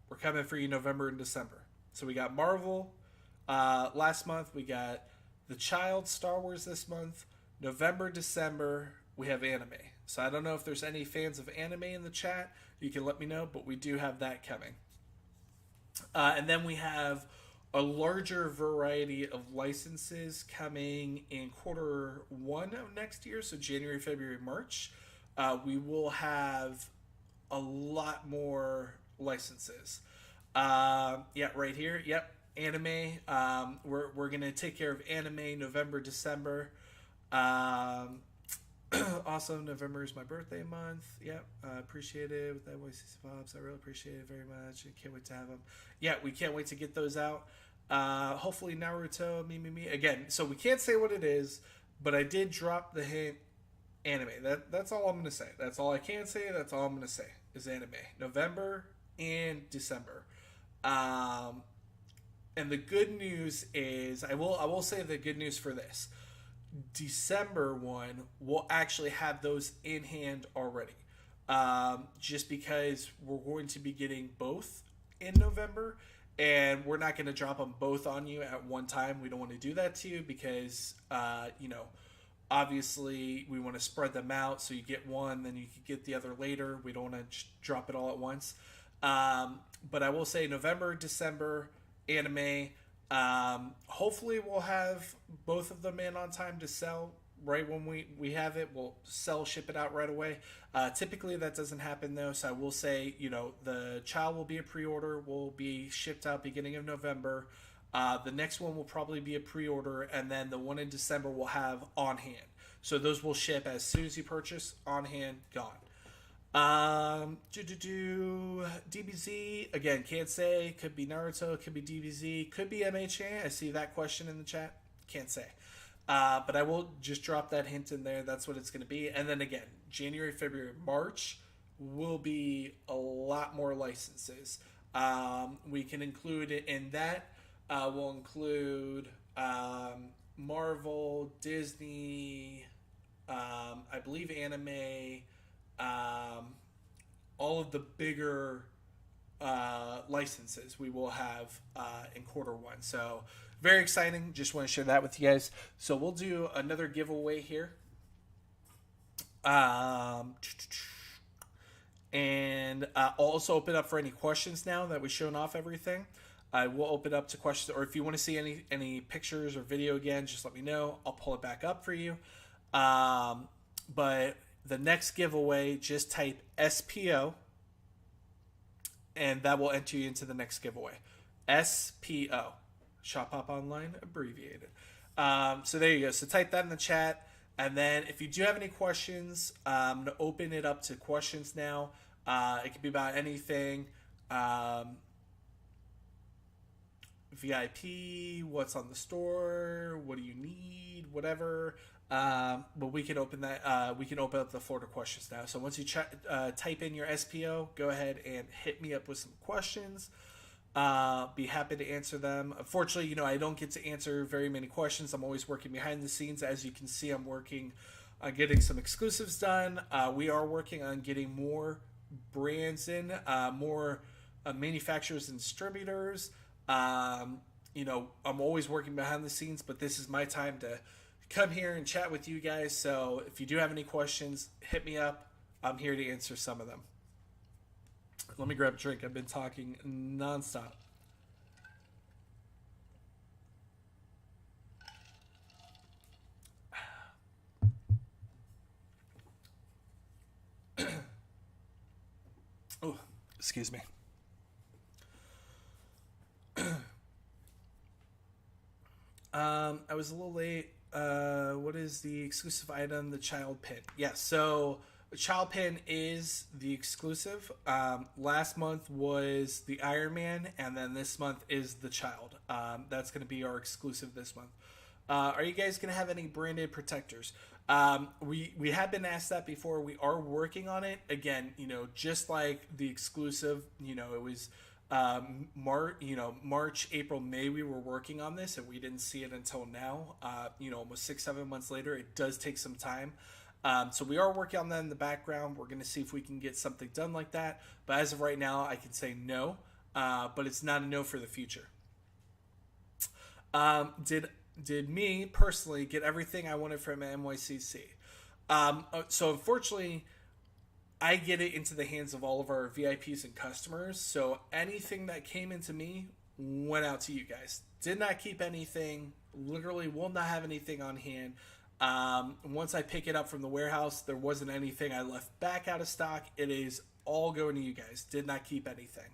we're coming for you November and December. So we got Marvel last month. We got The Child, Star Wars this month. November, December, we have anime. So I don't know if there's any fans of anime in the chat. You can let me know, but we do have that coming. And then we have a larger variety of licenses coming in Q1 of next year, so January, February, March. We will have a lot more licenses. Yeah, right here. Yep. anime. We're gonna take care of anime November, December. Um, Also, November is my birthday month. Yep, appreciate it with that voice pops. I really appreciate it very much. I can't wait to have them. Yeah, we can't wait to get those out. Hopefully Naruto, me. Again, so we can't say what it is, but I did drop the hint anime. That's all I'm gonna say. That's all I can say. That's all I'm gonna say is anime. November and December. Um, and the good news is I will say the good news for this. December one will actually have those in hand already. Just because we're going to be getting both in November, and we're not going to drop them both on you at one time. We don't want to do that to you because, obviously we want to spread them out so you get one, then you can get the other later. We don't want to drop it all at once. But I will say November, December, anime. Hopefully we'll have both of them in on time to sell right when we have it. We'll ship it out right away. Typically that doesn't happen though, so I will say, the child will be a pre-order, will be shipped out beginning of November. The next one will probably be a pre-order, and then the one in December will have on hand. So those will ship as soon as you purchase, on hand, gone. DBZ, again, can't say. Could be Naruto, could be DBZ, could be MHA. I see that question in the chat. Can't say. But I will just drop that hint in there. That's what it's going to be. And then again, January, February, March will be a lot more licenses. We can include it in that. We'll include Marvel, Disney, I believe anime, all of the bigger licenses we will have in quarter one. So very exciting. Just want to share that with you guys. So we'll do another giveaway here. And I'll also open up for any questions now that we've shown off everything. I will open up to questions, or if you want to see any pictures or video again, just let me know. I'll pull it back up for you. But the next giveaway, just type SPO, and that will enter you into the next giveaway. SPO, Shop Pop Online, abbreviated. So there you go. So type that in the chat. And then if you do have any questions, I'm going to open it up to questions now. It could be about anything. VIP, what's on the store, what do you need, whatever. But we can open that. We can open up the floor to questions now. So once you type in your SPO, go ahead and hit me up with some questions. Be happy to answer them. Unfortunately, I don't get to answer very many questions. I'm always working behind the scenes. As you can see, I'm working on getting some exclusives done. We are working on getting more brands in, more manufacturers and distributors. I'm always working behind the scenes, but this is my time to come here and chat with you guys. So if you do have any questions, hit me up. I'm here to answer some of them. Let me grab a drink. I've been talking nonstop. Oh, excuse me. I was a little late. What is the exclusive item? The child pin. Yeah, so the child pin is the exclusive. Last month was the Iron Man, and then this month is the child. That's going to be our exclusive this month. Are you guys going to have any branded protectors? We have been asked that before. We are working on it. Again, just like the exclusive, it was March, April, May, we were working on this, and we didn't see it until now. Almost 6-7 months later. It does take some time. So we are working on that in the background. We're going to see if we can get something done like that. But as of right now, I can say no. But it's not a no for the future. Did me personally get everything I wanted from NYCC? So unfortunately, I get it into the hands of all of our VIPs and customers. So anything that came into me went out to you guys. Did not keep anything. Literally will not have anything on hand. Once I pick it up from the warehouse, there wasn't anything I left back out of stock. It is all going to you guys. Did not keep anything.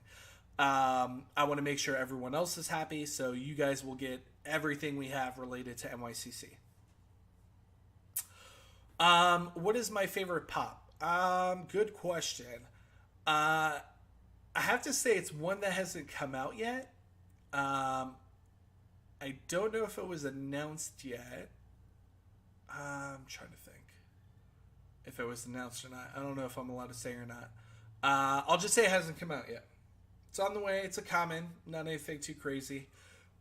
I want to make sure everyone else is happy, so you guys will get everything we have related to NYCC. What is my favorite pop? Good question. Uh, I have to say it's one that hasn't come out yet. Um, I don't know if it was announced yet. I'm trying to think if it was announced or not. I don't know if I'm allowed to say or not. I'll just say it hasn't come out yet. It's on the way. It's a common, not anything too crazy,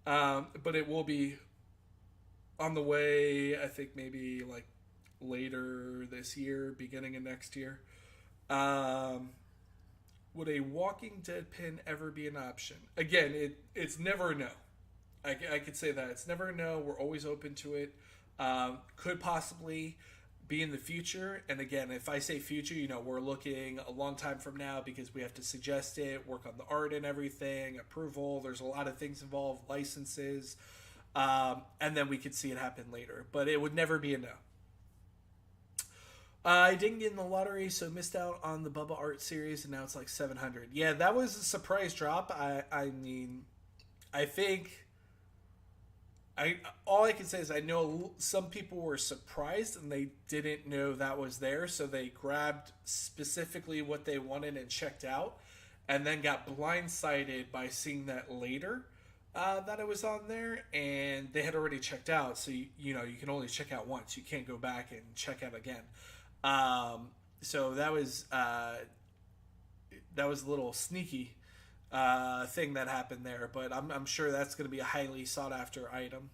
but it will be on the way. I think maybe like later this year, beginning of next year. Um, would a Walking Dead pin ever be an option? Again, it's never a no. I could say that it's never a no. We're always open to it. Could possibly be in the future. And again, if I say future, we're looking a long time from now because we have to suggest it, work on the art and everything, approval. There's a lot of things involved, licenses, and then we could see it happen later. But it would never be a no. I didn't get in the lottery, so missed out on the Bubba Art series, and now it's like 700. Yeah, that was a surprise drop. I mean, I think all I can say is I know some people were surprised and they didn't know that was there, so they grabbed specifically what they wanted and checked out, and then got blindsided by seeing that later that it was on there, and they had already checked out. So you can only check out once. You can't go back and check out again. So that was a little sneaky thing that happened there, but I'm sure that's going to be a highly sought after item.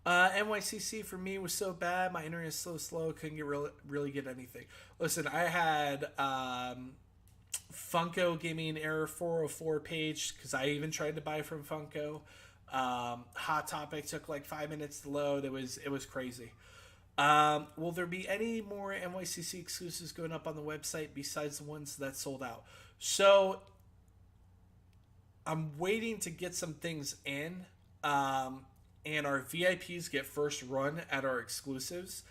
NYCC for me was so bad. My internet is so slow. Couldn't really get anything. Listen, I had Funko gave me an error 404 page because I even tried to buy from Funko. Hot Topic took like 5 minutes to load. It was crazy. Will there be any more NYCC exclusives going up on the website besides the ones that sold out? So I'm waiting to get some things in, and our VIPs get first run at our exclusives.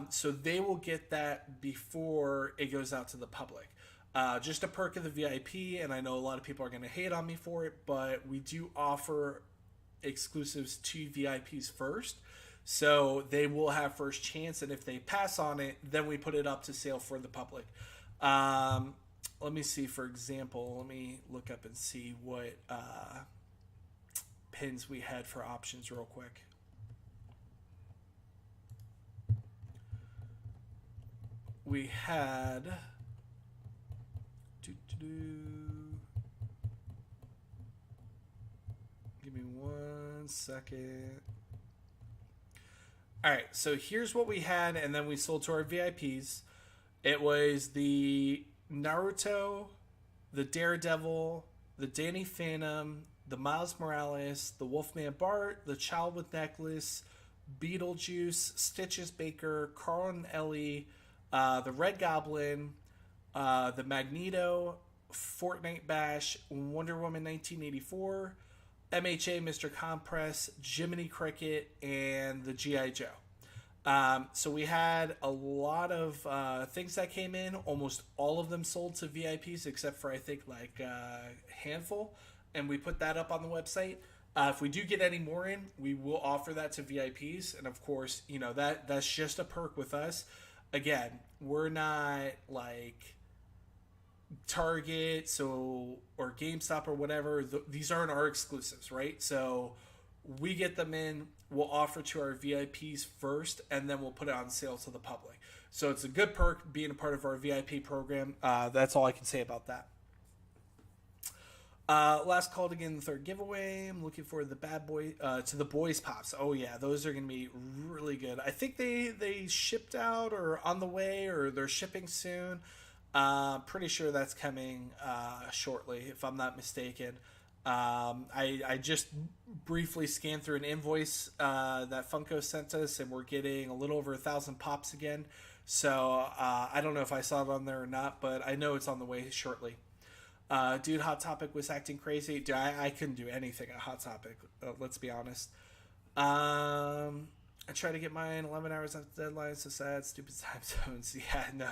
So they will get that before it goes out to the public. Just a perk of the VIP, and I know a lot of people are going to hate on me for it, but we do offer exclusives to VIPs first. So they will have first chance, and if they pass on it, then we put it up to sale for the public. Let me see, for example, let me look up and see what pins we had for options real quick. We had... Give me 1 second. All right, so here's what we had, and then we sold to our VIPs. It was the Naruto, the Daredevil, the Danny Phantom, the Miles Morales, the Wolfman Bart, the Child with Necklace, Beetlejuice, Stitches Baker, Carl and Ellie, the Red Goblin, the Magneto, Fortnite Bash, Wonder Woman 1984, MHA Mr. Compress, Jiminy Cricket, and the G.I. Joe. So we had a lot of things that came in. Almost all of them sold to VIPs except for I think like a handful. And we put that up on the website. If we do get any more in, we will offer that to VIPs. And of course, that's just a perk with us. Again, we're not like Target or GameStop or whatever. These aren't our exclusives, right? So we get them in, we'll offer to our VIPs first, and then we'll put it on sale to the public. So it's a good perk being a part of our VIP program. That's all I can say about that. Last call to get in the third giveaway. I'm looking for the bad boy to the boys pops. Oh yeah, those are gonna be really good. I think they shipped out or on the way or they're shipping soon. Pretty sure that's coming shortly, if I'm not mistaken. I just briefly scanned through an invoice that Funko sent us, and we're getting a little over 1,000 pops again. So I don't know if I saw it on there or not, but I know it's on the way shortly. Dude, Hot Topic was acting crazy. Dude, I couldn't do anything at Hot Topic, let's be honest. I tried to get mine 11 hours after the deadline. So sad, stupid time zones. Yeah, no,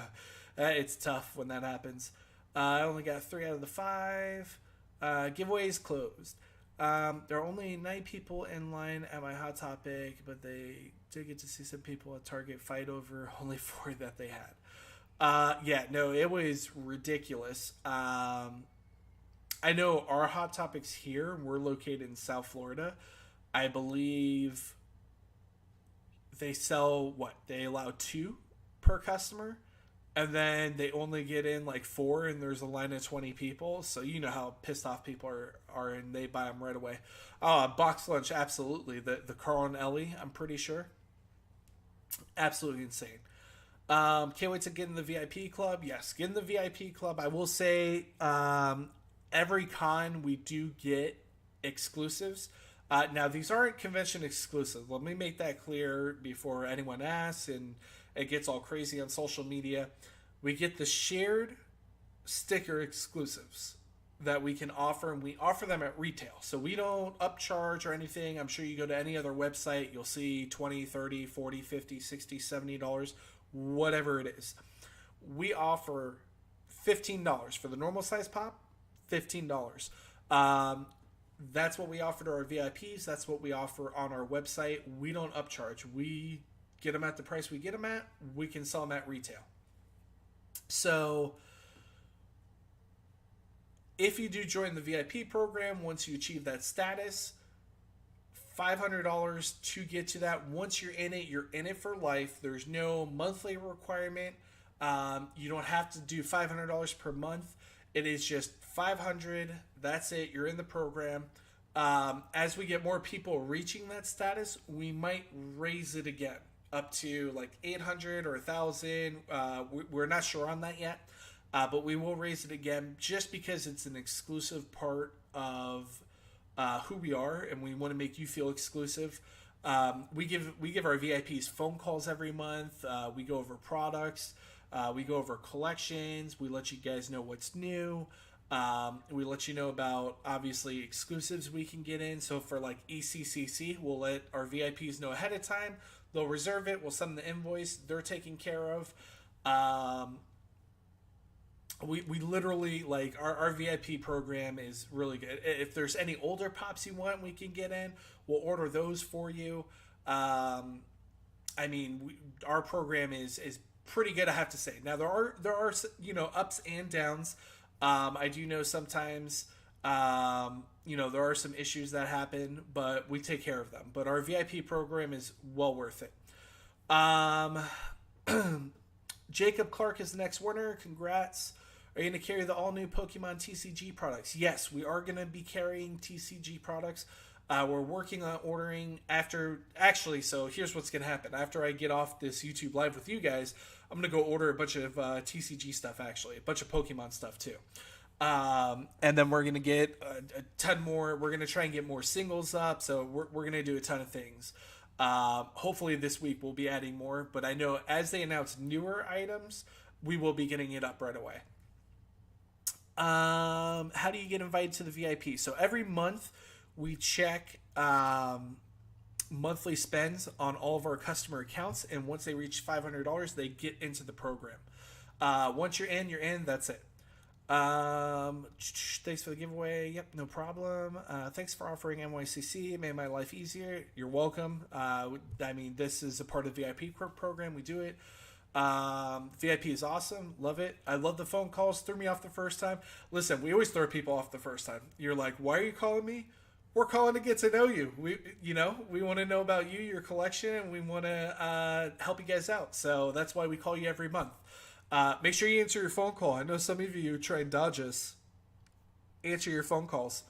it's tough when that happens. I only got 3 out of the 5. Giveaways closed. There are only 9 people in line at my Hot Topic, but they did get to see some people at Target fight over only 4 that they had. Yeah, no, it was ridiculous. I know our Hot Topics here, we're located in South Florida. I believe they sell what? They allow 2 per customer, and then they only get in like 4, and there's a line of 20 people. So you know how pissed off people are and they buy them right away. Box lunch, absolutely. The Carl and Ellie, I'm pretty sure. Absolutely insane. Can't wait to get in the VIP club. Yes, get in the VIP club. I will say, every con we do get exclusives. Now, these aren't convention exclusive. Let me make that clear before anyone asks and it gets all crazy on social media. We get the shared sticker exclusives that we can offer, and we offer them at retail. So we don't upcharge or anything. I'm sure you go to any other website, you'll see $20, $30, $40, $50, $60, $70, whatever it is. We offer $15 for the normal size pop, $15. That's what we offer to our VIPs. That's what we offer on our website. We don't upcharge. We get them at the price we get them at. We can sell them at retail. So if you do join the VIP program, once you achieve that status, $500 to get to that. Once you're in it for life. There's no monthly requirement. You don't have to do $500 per month. It is just $500. That's it. You're in the program. As we get more people reaching that status, we might raise it again up to like 800 or 1,000. We're not sure on that yet, but we will raise it again just because it's an exclusive part of who we are, and we want to make you feel exclusive. We give our VIPs phone calls every month. We go over products. We go over collections. We let you guys know what's new. We let you know about, obviously, exclusives we can get in. So for like ECCC, we'll let our VIPs know ahead of time. They'll reserve it. We'll send the invoice. They're taken care of. We literally, like, our VIP program is really good. If there's any older pops you want, we can get in. We'll order those for you. I mean, our program is pretty good, I have to say. Now, there are ups and downs. I do know sometimes, there are some issues that happen, but we take care of them. But our VIP program is well worth it. Jacob Clark is the next winner. Congrats. Are you going to carry the all-new Pokemon TCG products? Yes, we are going to be carrying TCG products. We're working on ordering so here's what's going to happen. After I get off this YouTube Live with you guys, I'm going to go order a bunch of TCG stuff, actually. A bunch of Pokemon stuff, too. And then we're going to get a ton more. We're going to try and get more singles up, so we're going to do a ton of things. Hopefully this week we'll be adding more, but I know as they announce newer items, we will be getting it up right away. How do you get invited to the VIP? So every month we check monthly spends on all of our customer accounts, and once they reach $500, they get into the program. Once you're in, that's it. Thanks for the giveaway. Yep, no problem. Thanks for offering NYCC. It made my life easier. You're welcome. I mean, this is a part of the VIP program. We do it. VIP is awesome. Love it. I love the phone calls. Threw me off the first time. Listen, we always throw people off the first time. You're like, why are you calling me? We're calling to get to know you. We want to know about you, your collection, and we want to help you guys out. So that's why we call you every month. Make sure you answer your phone call. I know some of you try and dodge us. Answer your phone calls.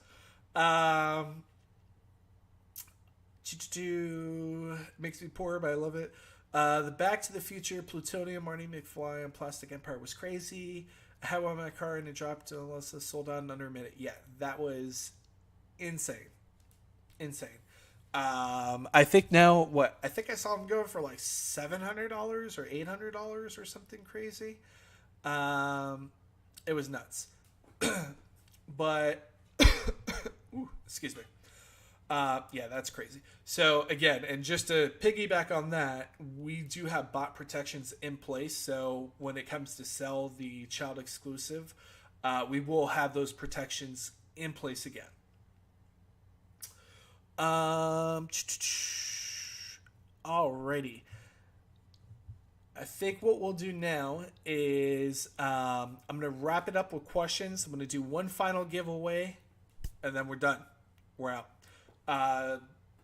Makes me poor, but I love it. The Back to the Future Plutonium Marty McFly and Plastic Empire was crazy. I had one in my car and it dropped unless it sold out in under a minute. Yeah, that was insane. I think I saw them go for like $700 or $800 or something crazy. It was nuts. But ooh, excuse me. Yeah, that's crazy. So again, and just to piggyback on that, we do have bot protections in place. So when it comes to sell the child exclusive, we will have those protections in place again. Alrighty. I think what we'll do now is I'm going to wrap it up with questions. I'm going to do one final giveaway, and then we're done. We're out.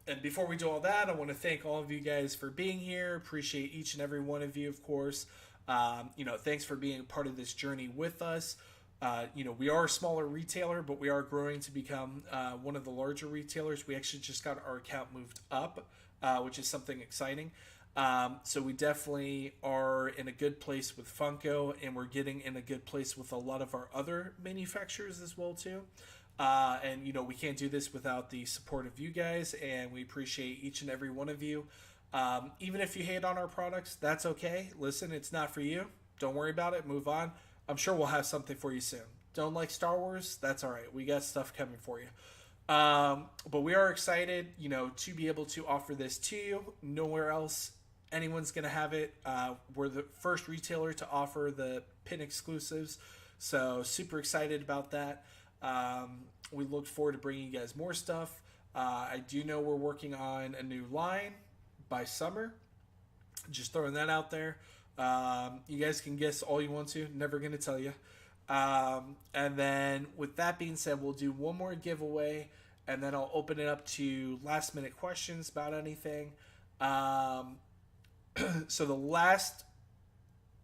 And before we do all that, I want to thank all of you guys for being here. Appreciate each and every one of you, of course. Thanks for being part of this journey with us. We are a smaller retailer, but we are growing to become one of the larger retailers. We actually just got our account moved up, which is something exciting. So we definitely are in a good place with Funko, and we're getting in a good place with a lot of our other manufacturers as well too. We can't do this without the support of you guys, and we appreciate each and every one of you. Even if you hate on our products, that's okay. Listen, it's not for you. Don't worry about it. Move on. I'm sure we'll have something for you soon. Don't like Star Wars? That's all right. We got stuff coming for you. But we are excited, to be able to offer this to you. Nowhere else anyone's going to have it. We're the first retailer to offer the pin exclusives. So super excited about that. We look forward to bringing you guys more stuff. I do know we're working on a new line by summer. Just throwing that out there. You guys can guess all you want to. Never going to tell you. And then with that being said, we'll do one more giveaway, and then I'll open it up to last minute questions about anything. So the last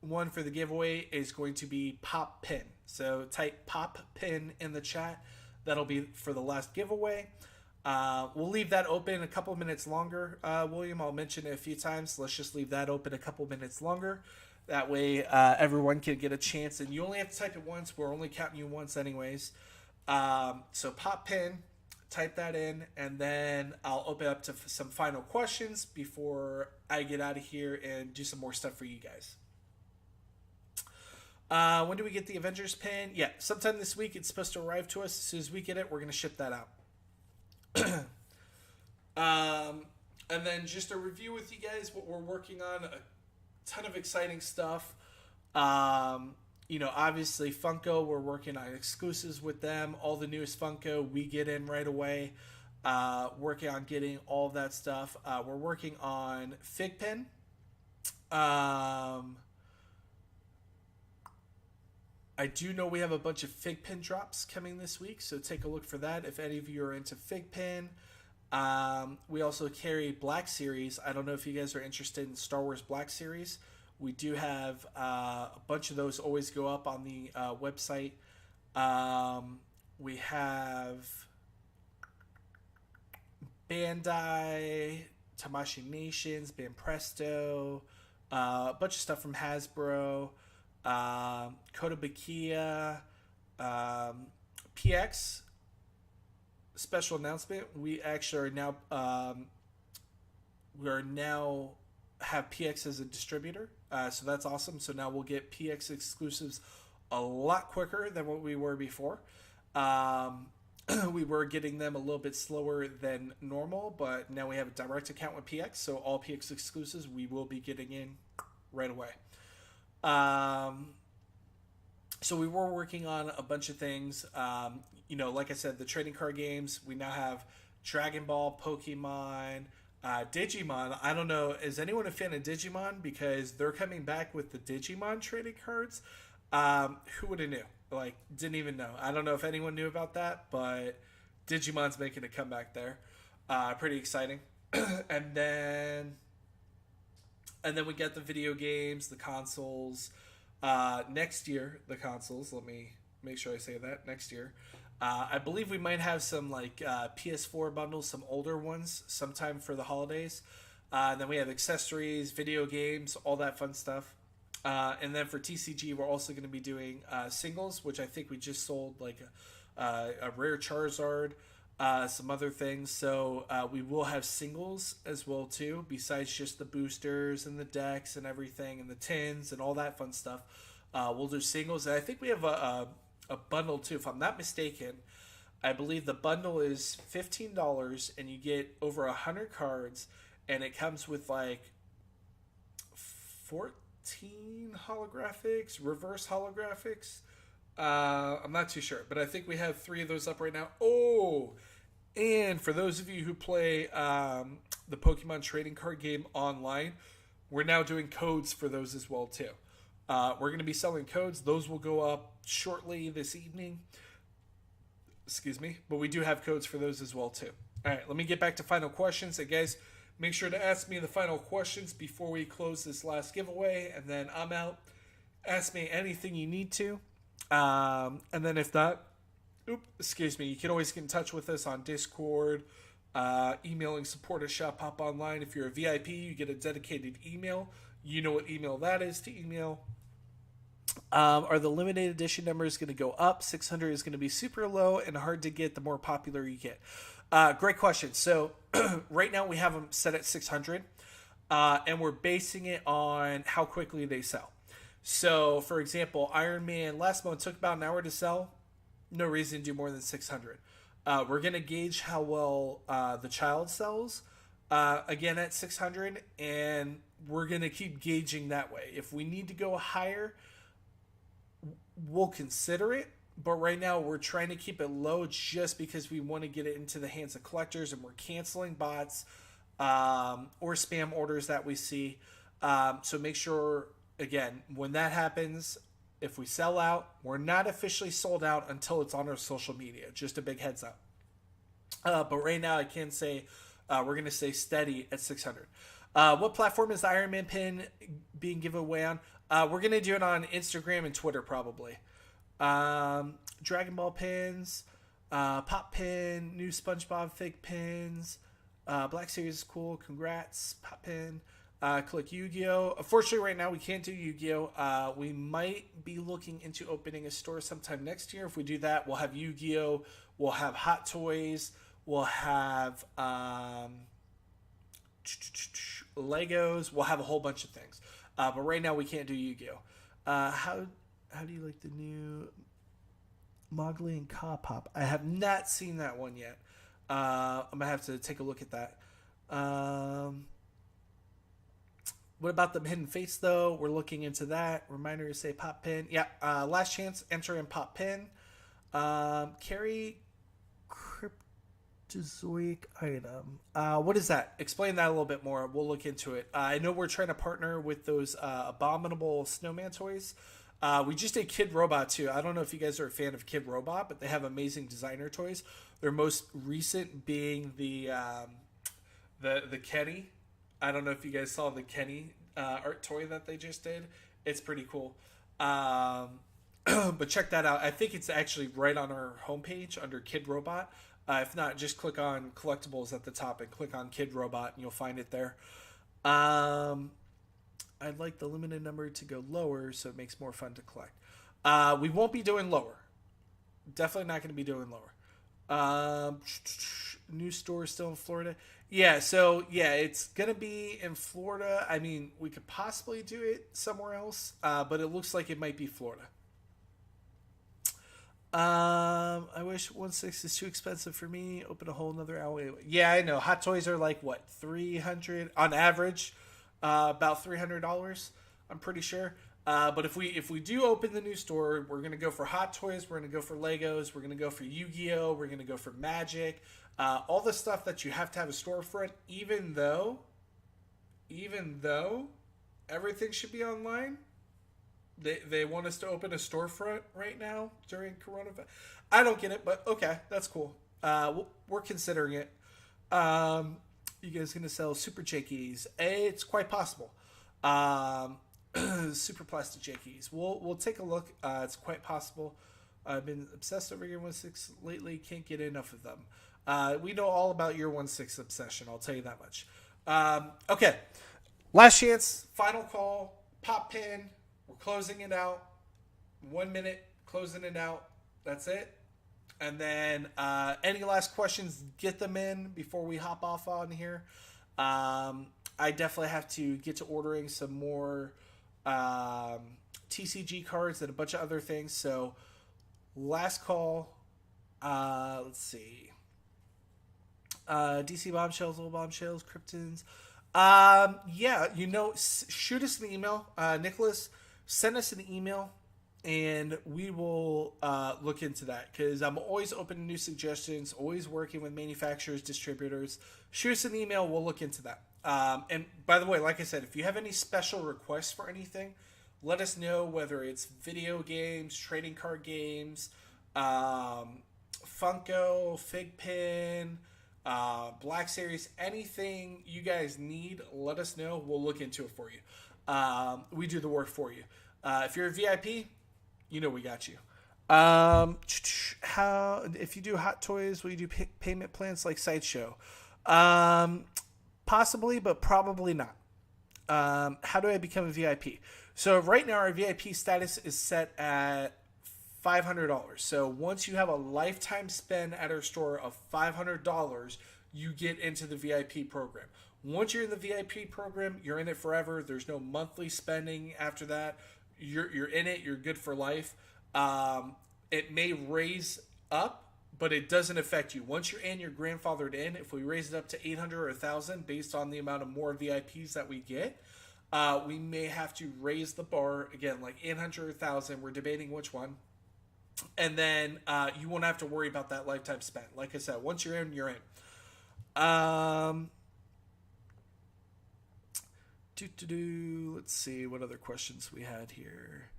one for the giveaway is going to be Pop Pin. So type Pop Pin in the chat. That'll be for the last giveaway. We'll leave that open a couple minutes longer, William. I'll mention it a few times. Let's just leave that open a couple minutes longer. That way everyone can get a chance. And you only have to type it once. We're only counting you once anyways. So Pop Pin, type that in, and then I'll open up to some final questions before I get out of here and do some more stuff for you guys. When do we get the Avengers pin? Yeah, sometime this week. It's supposed to arrive to us. As soon as we get it, we're going to ship that out. And then just a review with you guys what we're working on. A ton of exciting stuff. Obviously Funko, we're working on exclusives with them. All the newest Funko we get in right away. Working on getting all of that stuff. We're working on Fig Pin. I do know we have a bunch of Fig Pin drops coming this week, so take a look for that if any of you are into Fig Pin. We also carry Black Series. I don't know if you guys are interested in Star Wars Black Series. We do have a bunch of those always go up on the website. We have Bandai, Tamashii Nations, Banpresto, a bunch of stuff from Hasbro. Kotobukiya, PX. Special announcement: we actually are now have PX as a distributor, so that's awesome. So now we'll get PX exclusives a lot quicker than what we were before. We were getting them a little bit slower than normal, but now we have a direct account with PX, so all PX exclusives we will be getting in right away. So we were working on a bunch of things. Like I said, the trading card games. We now have Dragon Ball, Pokemon, Digimon. I don't know. Is anyone a fan of Digimon? Because they're coming back with the Digimon trading cards. Who would have knew? Didn't even know. I don't know if anyone knew about that, but Digimon's making a comeback there. Pretty exciting. And then we get the video games, the consoles. Next year, the consoles. Let me make sure I say that. Next year. I believe we might have some PS4 bundles, some older ones, sometime for the holidays. And then we have accessories, video games, all that fun stuff. And then for TCG, we're also going to be doing singles, which I think we just sold a rare Charizard, some other things. So we will have singles as well too, besides just the boosters and the decks and everything and the tins and all that fun stuff. We'll do singles, and I think we have a bundle too, if I'm not mistaken. I believe the bundle is $15, and you get over 100 cards, and it comes with 14 holographics, reverse holographics. I'm not too sure, but I think we have 3 of those up right now. Oh, and for those of you who play the Pokemon trading card game online, we're now doing codes for those as well too. We're going to be selling codes. Those will go up shortly this evening. Excuse me, but we do have codes for those as well too. All right, let me get back to final questions. Hey guys, make sure to ask me the final questions before we close this last giveaway, and then I'm out. Ask me anything you need to. And then if not, excuse me, you can always get in touch with us on Discord, emailing support at Shop Pop Online. If you're a VIP, you get a dedicated email. You know what email that is to email. Are the limited edition numbers going to go up? 600 is going to be super low and hard to get the more popular you get. Great question. So right now we have them set at 600, and we're basing it on how quickly they sell. So, for example, Iron Man last month took about an hour to sell. No reason to do more than 600. We're going to gauge how well the child sells, again at 600, and we're going to keep gauging that way. If we need to go higher, we'll consider it. But right now, we're trying to keep it low just because we want to get it into the hands of collectors, and we're canceling bots or spam orders that we see. So make sure, again, when that happens, if we sell out, we're not officially sold out until it's on our social media. Just a big heads up. But right now, I can say we're going to stay steady at 600. What platform is the Iron Man pin being given away on? We're going to do it on Instagram and Twitter probably. Dragon Ball pins, Pop pin, new SpongeBob fig pins. Black Series is cool. Congrats, Pop pin. Click Yu-Gi-Oh! Unfortunately, right now we can't do Yu-Gi-Oh! We might be looking into opening a store sometime next year. If we do that, we'll have Yu-Gi-Oh! We'll have Hot Toys. We'll have Legos. We'll have a whole bunch of things. But right now we can't do Yu-Gi-Oh! How do you like the new Mowgli and Ka-Pop? I have not seen that one yet. I'm going to have to take a look at that. What about the hidden face, though? We're looking into that. Reminder to say Pop Pin. Yeah, last chance, enter in Pop Pin. Carry cryptozoic item. What is that? Explain that a little bit more. We'll look into it. I know we're trying to partner with those abominable snowman toys. We just did Kid Robot, too. I don't know if you guys are a fan of Kid Robot, but they have amazing designer toys. Their most recent being the Kenny. I don't know if you guys saw the Kenny art toy that they just did. It's pretty cool. But check that out. I think it's actually right on our homepage under Kid Robot. If not, just click on collectibles at the top and click on Kid Robot and you'll find it there. I'd like the limited number to go lower so it makes more fun to collect. We won't be doing lower. Definitely not going to be doing lower. New store still in Florida. Yeah, so yeah, it's going to be in Florida. I mean, we could possibly do it somewhere else, but it looks like it might be Florida. I wish 1/6 is too expensive for me. Open a whole nother alleyway. Yeah, I know. Hot Toys are like, what, $300 on average? About $300, I'm pretty sure. But if we do open the new store, we're going to go for Hot Toys, we're going to go for Legos, we're going to go for Yu-Gi-Oh!, we're going to go for Magic, all the stuff that you have to have a storefront, even though everything should be online. They want us to open a storefront right now during coronavirus. I don't get it, but okay, that's cool. We're considering it. You guys gonna sell super J-Keys? It's quite possible. Super plastic J-Keys. We'll take a look. It's quite possible. I've been obsessed over Year 1/6 lately. Can't get enough of them. We know all about Year 1/6 obsession. I'll tell you that much. Okay. Last chance. Final call. Pop pin. We're closing it out. 1 minute. Closing it out. That's it. And then any last questions, get them in before we hop off on here. I definitely have to get to ordering some more TCG cards and a bunch of other things. So last call. Let's see. DC Bombshells, Little Bombshells, Kryptons. Yeah, shoot us an email. Nicholas, send us an email. and we will look into that because I'm always open to new suggestions, always working with manufacturers, distributors. Shoot us an email, we'll look into that. And by the way, like I said, if you have any special requests for anything, let us know, whether it's video games, trading card games, Funko, Fig Pin, Black Series, anything you guys need, let us know. We'll look into it for you. We do the work for you. If you're a VIP, you know we got you. How if you do Hot Toys, will you do payment plans like Sideshow? Possibly, but probably not. How do I become a VIP? So right now our VIP status is set at $500. So once you have a lifetime spend at our store of $500, you get into the VIP program. Once you're in the VIP program, you're in it forever. There's no monthly spending after that. You're in it. You're good for life. It may raise up, but it doesn't affect you. Once you're in, you're grandfathered in. If we raise it up to 800 or 1,000 based on the amount of more VIPs that we get, we may have to raise the bar again, like 800 or 1,000. We're debating which one. And then you won't have to worry about that lifetime spend. Like I said, once you're in, you're in. Let's see what other questions we had here.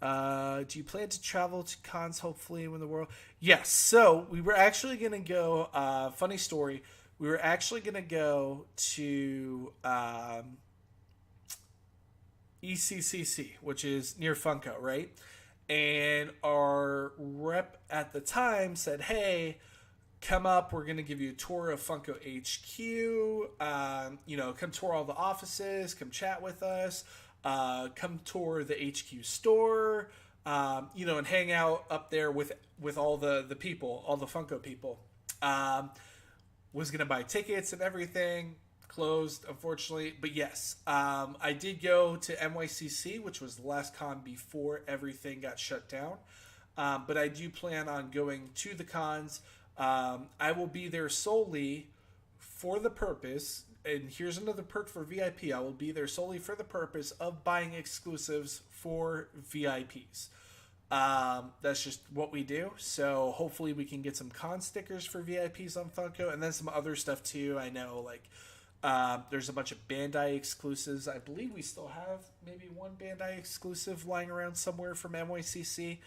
Do you plan to travel to cons hopefully when the world... Yes, so we were actually going to go... funny story. We were actually going to go to ECCC, which is near Funko, right? And our rep at the time said, hey, come up, we're going to give you a tour of Funko HQ, come tour all the offices, come chat with us, come tour the HQ store, and hang out up there with all the people, all the Funko people. Was going to buy tickets and everything, closed, unfortunately. But yes, I did go to NYCC, which was the last con before everything got shut down. But I do plan on going to the cons. I will be there solely for the purpose, and here's another perk for VIP, I will be there solely for the purpose of buying exclusives for VIPs. That's just what we do. So hopefully we can get some con stickers for VIPs on Funko, and then some other stuff too. I know, there's a bunch of Bandai exclusives. I believe we still have maybe one Bandai exclusive lying around somewhere from NYCC.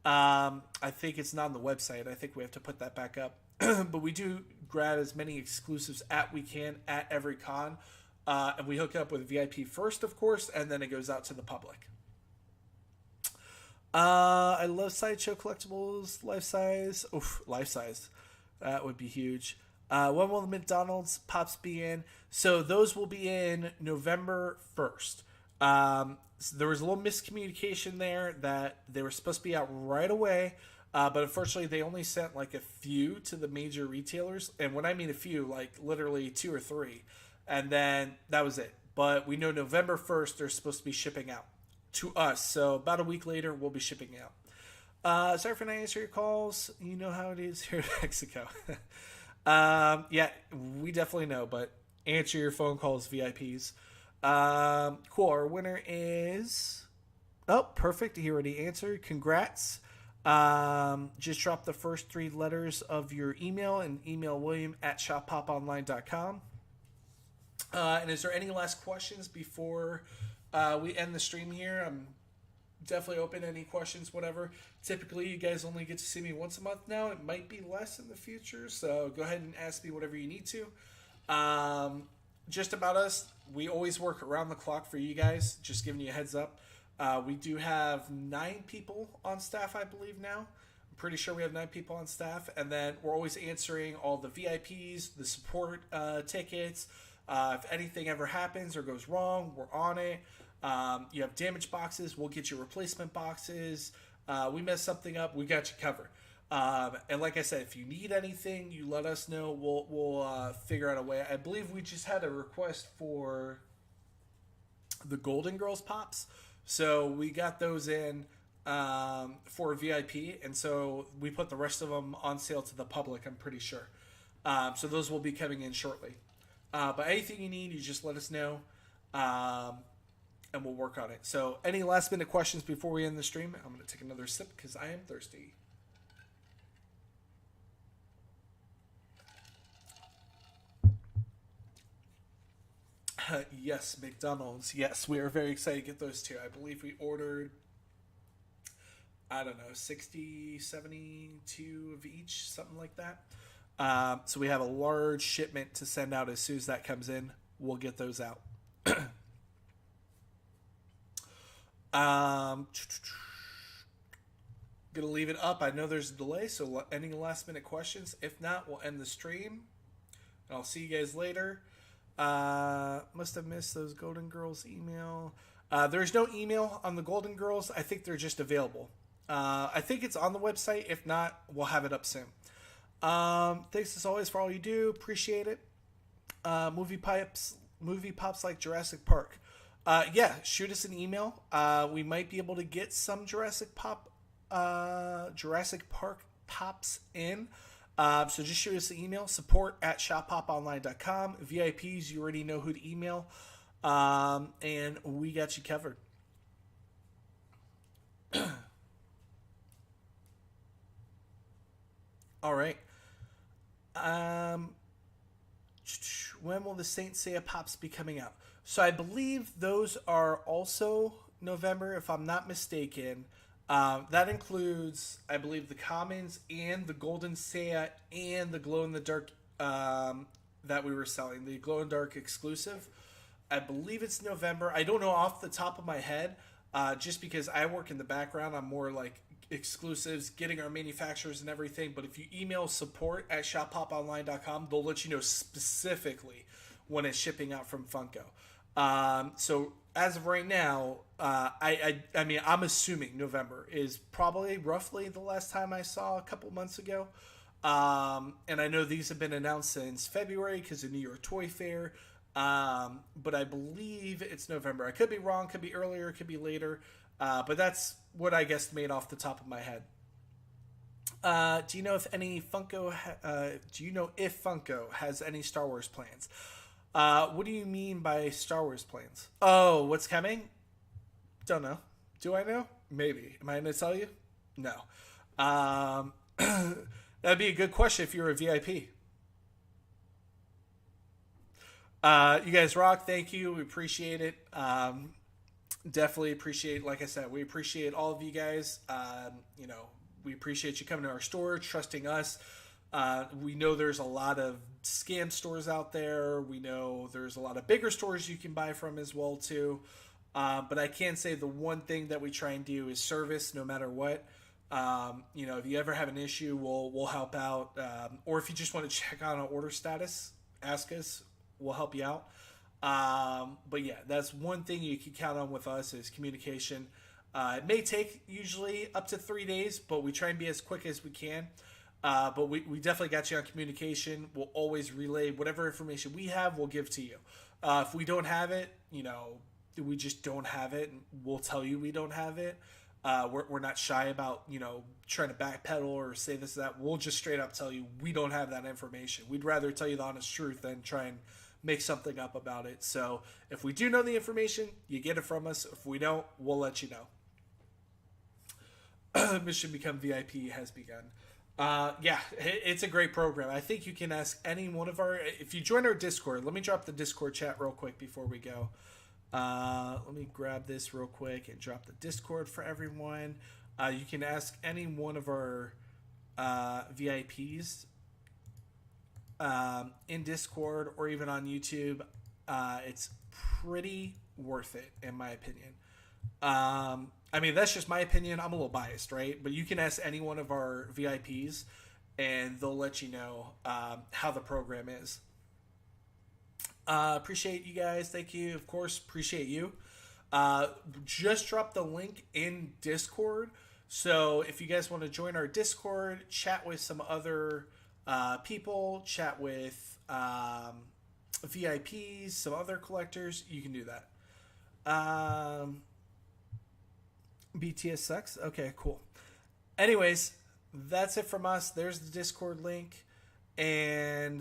I think it's not on the website. I think we have to put that back up. But we do grab as many exclusives as we can at every con. And we hook up with VIP first, of course, and then it goes out to the public. I love Sideshow collectibles, life size. Oof, life size. That would be huge. When will the McDonald's Pops be in? So those will be in November 1st. So there was a little miscommunication there that they were supposed to be out right away. But unfortunately, they only sent a few to the major retailers. And when I mean a few, literally 2 or 3. And then that was it. But we know November 1st, they're supposed to be shipping out to us. So about a week later, we'll be shipping out. Sorry for not answering your calls. You know how it is here in Mexico. Yeah, we definitely know. But answer your phone calls, VIPs. Cool. Our winner is... Oh, perfect. He already answered. Congrats. Just drop the first 3 letters of your email and email William at shoppoponline.com. And is there any last questions before we end the stream here? I'm definitely open to any questions, whatever. Typically, you guys only get to see me once a month now. It might be less in the future, so go ahead and ask me whatever you need to. Just about us, we always work around the clock for you guys, just giving you a heads up. We do have 9 people on staff, I believe now. I'm pretty sure we have 9 people on staff. And then we're always answering all the VIPs, the support tickets. If anything ever happens or goes wrong, we're on it. You have damaged boxes, we'll get you replacement boxes. We mess something up, we got you covered. And like I said, if you need anything, you let us know. We'll figure out a way. I believe we just had a request for the Golden Girls Pops. So we got those in for VIP, and so we put the rest of them on sale to the public, I'm pretty sure. So those will be coming in shortly. But anything you need, you just let us know. and we'll work on it. So, any last minute questions before we end the stream? I'm going to take another sip because I am thirsty. Yes, McDonald's. Yes, we are very excited to get those two. I believe we ordered, I don't know, 60, 72 of each, something like that. So we have a large shipment to send out as soon as that comes in. We'll get those out. Gonna leave it up. I know there's a delay, so any last minute questions? If not, we'll end the stream. And I'll see you guys later. Must have missed those Golden Girls email. There's no email on the Golden Girls. I think they're just available. I think it's on the website. If not, we'll have it up soon. Thanks as always for all you do. Appreciate it. Movie pops like Jurassic Park. Yeah, shoot us an email. We might be able to get some Jurassic Park pops in. So just shoot us an email, support@shoppoponline.com. VIPs, you already know who to email. And we got you covered. All right. When will the Saint Seiya pops be coming out? So I believe those are also November, if I'm not mistaken. That includes, I believe, the commons and the Golden Seiya and the glow in the dark that we were selling, the glow in the dark exclusive. I believe it's November. I don't know off the top of my head, just because I work in the background. I'm more like exclusives, getting our manufacturers and everything. But if you email support@shoppoponline.com, they'll let you know specifically when it's shipping out from Funko. So as of right now, I mean, I'm assuming November is probably roughly the last time I saw a couple months ago. And I know these have been announced since February because of New York Toy Fair. But I believe it's November. I could be wrong, could be earlier, could be later. But that's what I guessed off the top of my head. Do you know if Funko has any Star Wars plans? What do you mean by Star Wars plans? Oh, what's coming? Don't know. Do I know? Maybe. Am I going to tell you? No. That'd be a good question if you're a VIP. You guys rock. Thank you. We appreciate it. Definitely appreciate, like I said, we appreciate all of you guys. We appreciate you coming to our store, trusting us. We know there's a lot of scam stores out there. We know there's a lot of bigger stores you can buy from as well too. But I can say the one thing that we try and do is service no matter what. If you ever have an issue, we'll help out. Or if you just want to check on an order status, ask us. We'll help you out. But yeah, that's one thing you can count on with us is communication. It may take usually up to 3 days, but we try and be as quick as we can. But we definitely got you on communication. We'll always relay whatever information we have, we'll give to you. If we don't have it, we just don't have it. We'll tell you we don't have it. We're not shy about, trying to backpedal or say this or that. We'll just straight up tell you we don't have that information. We'd rather tell you the honest truth than try and make something up about it. So if we do know the information, you get it from us. If we don't, we'll let you know. Mission Become VIP has begun. Yeah, it's a great program. I think you can ask any one of if you join our Discord, let me drop the Discord chat real quick before we go. Let me grab this real quick and drop the Discord for everyone. You can ask any one of our VIPs in Discord or even on YouTube. It's pretty worth it, in my opinion. I mean, that's just my opinion. I'm a little biased, right? But you can ask any one of our VIPs, and they'll let you know how the program is. Appreciate you guys. Thank you. Of course, appreciate you. Just drop the link in Discord. So if you guys want to join our Discord, chat with some other people, chat with VIPs, some other collectors, you can do that. BTS sucks? Okay, cool. Anyways, that's it from us. There's the Discord link. And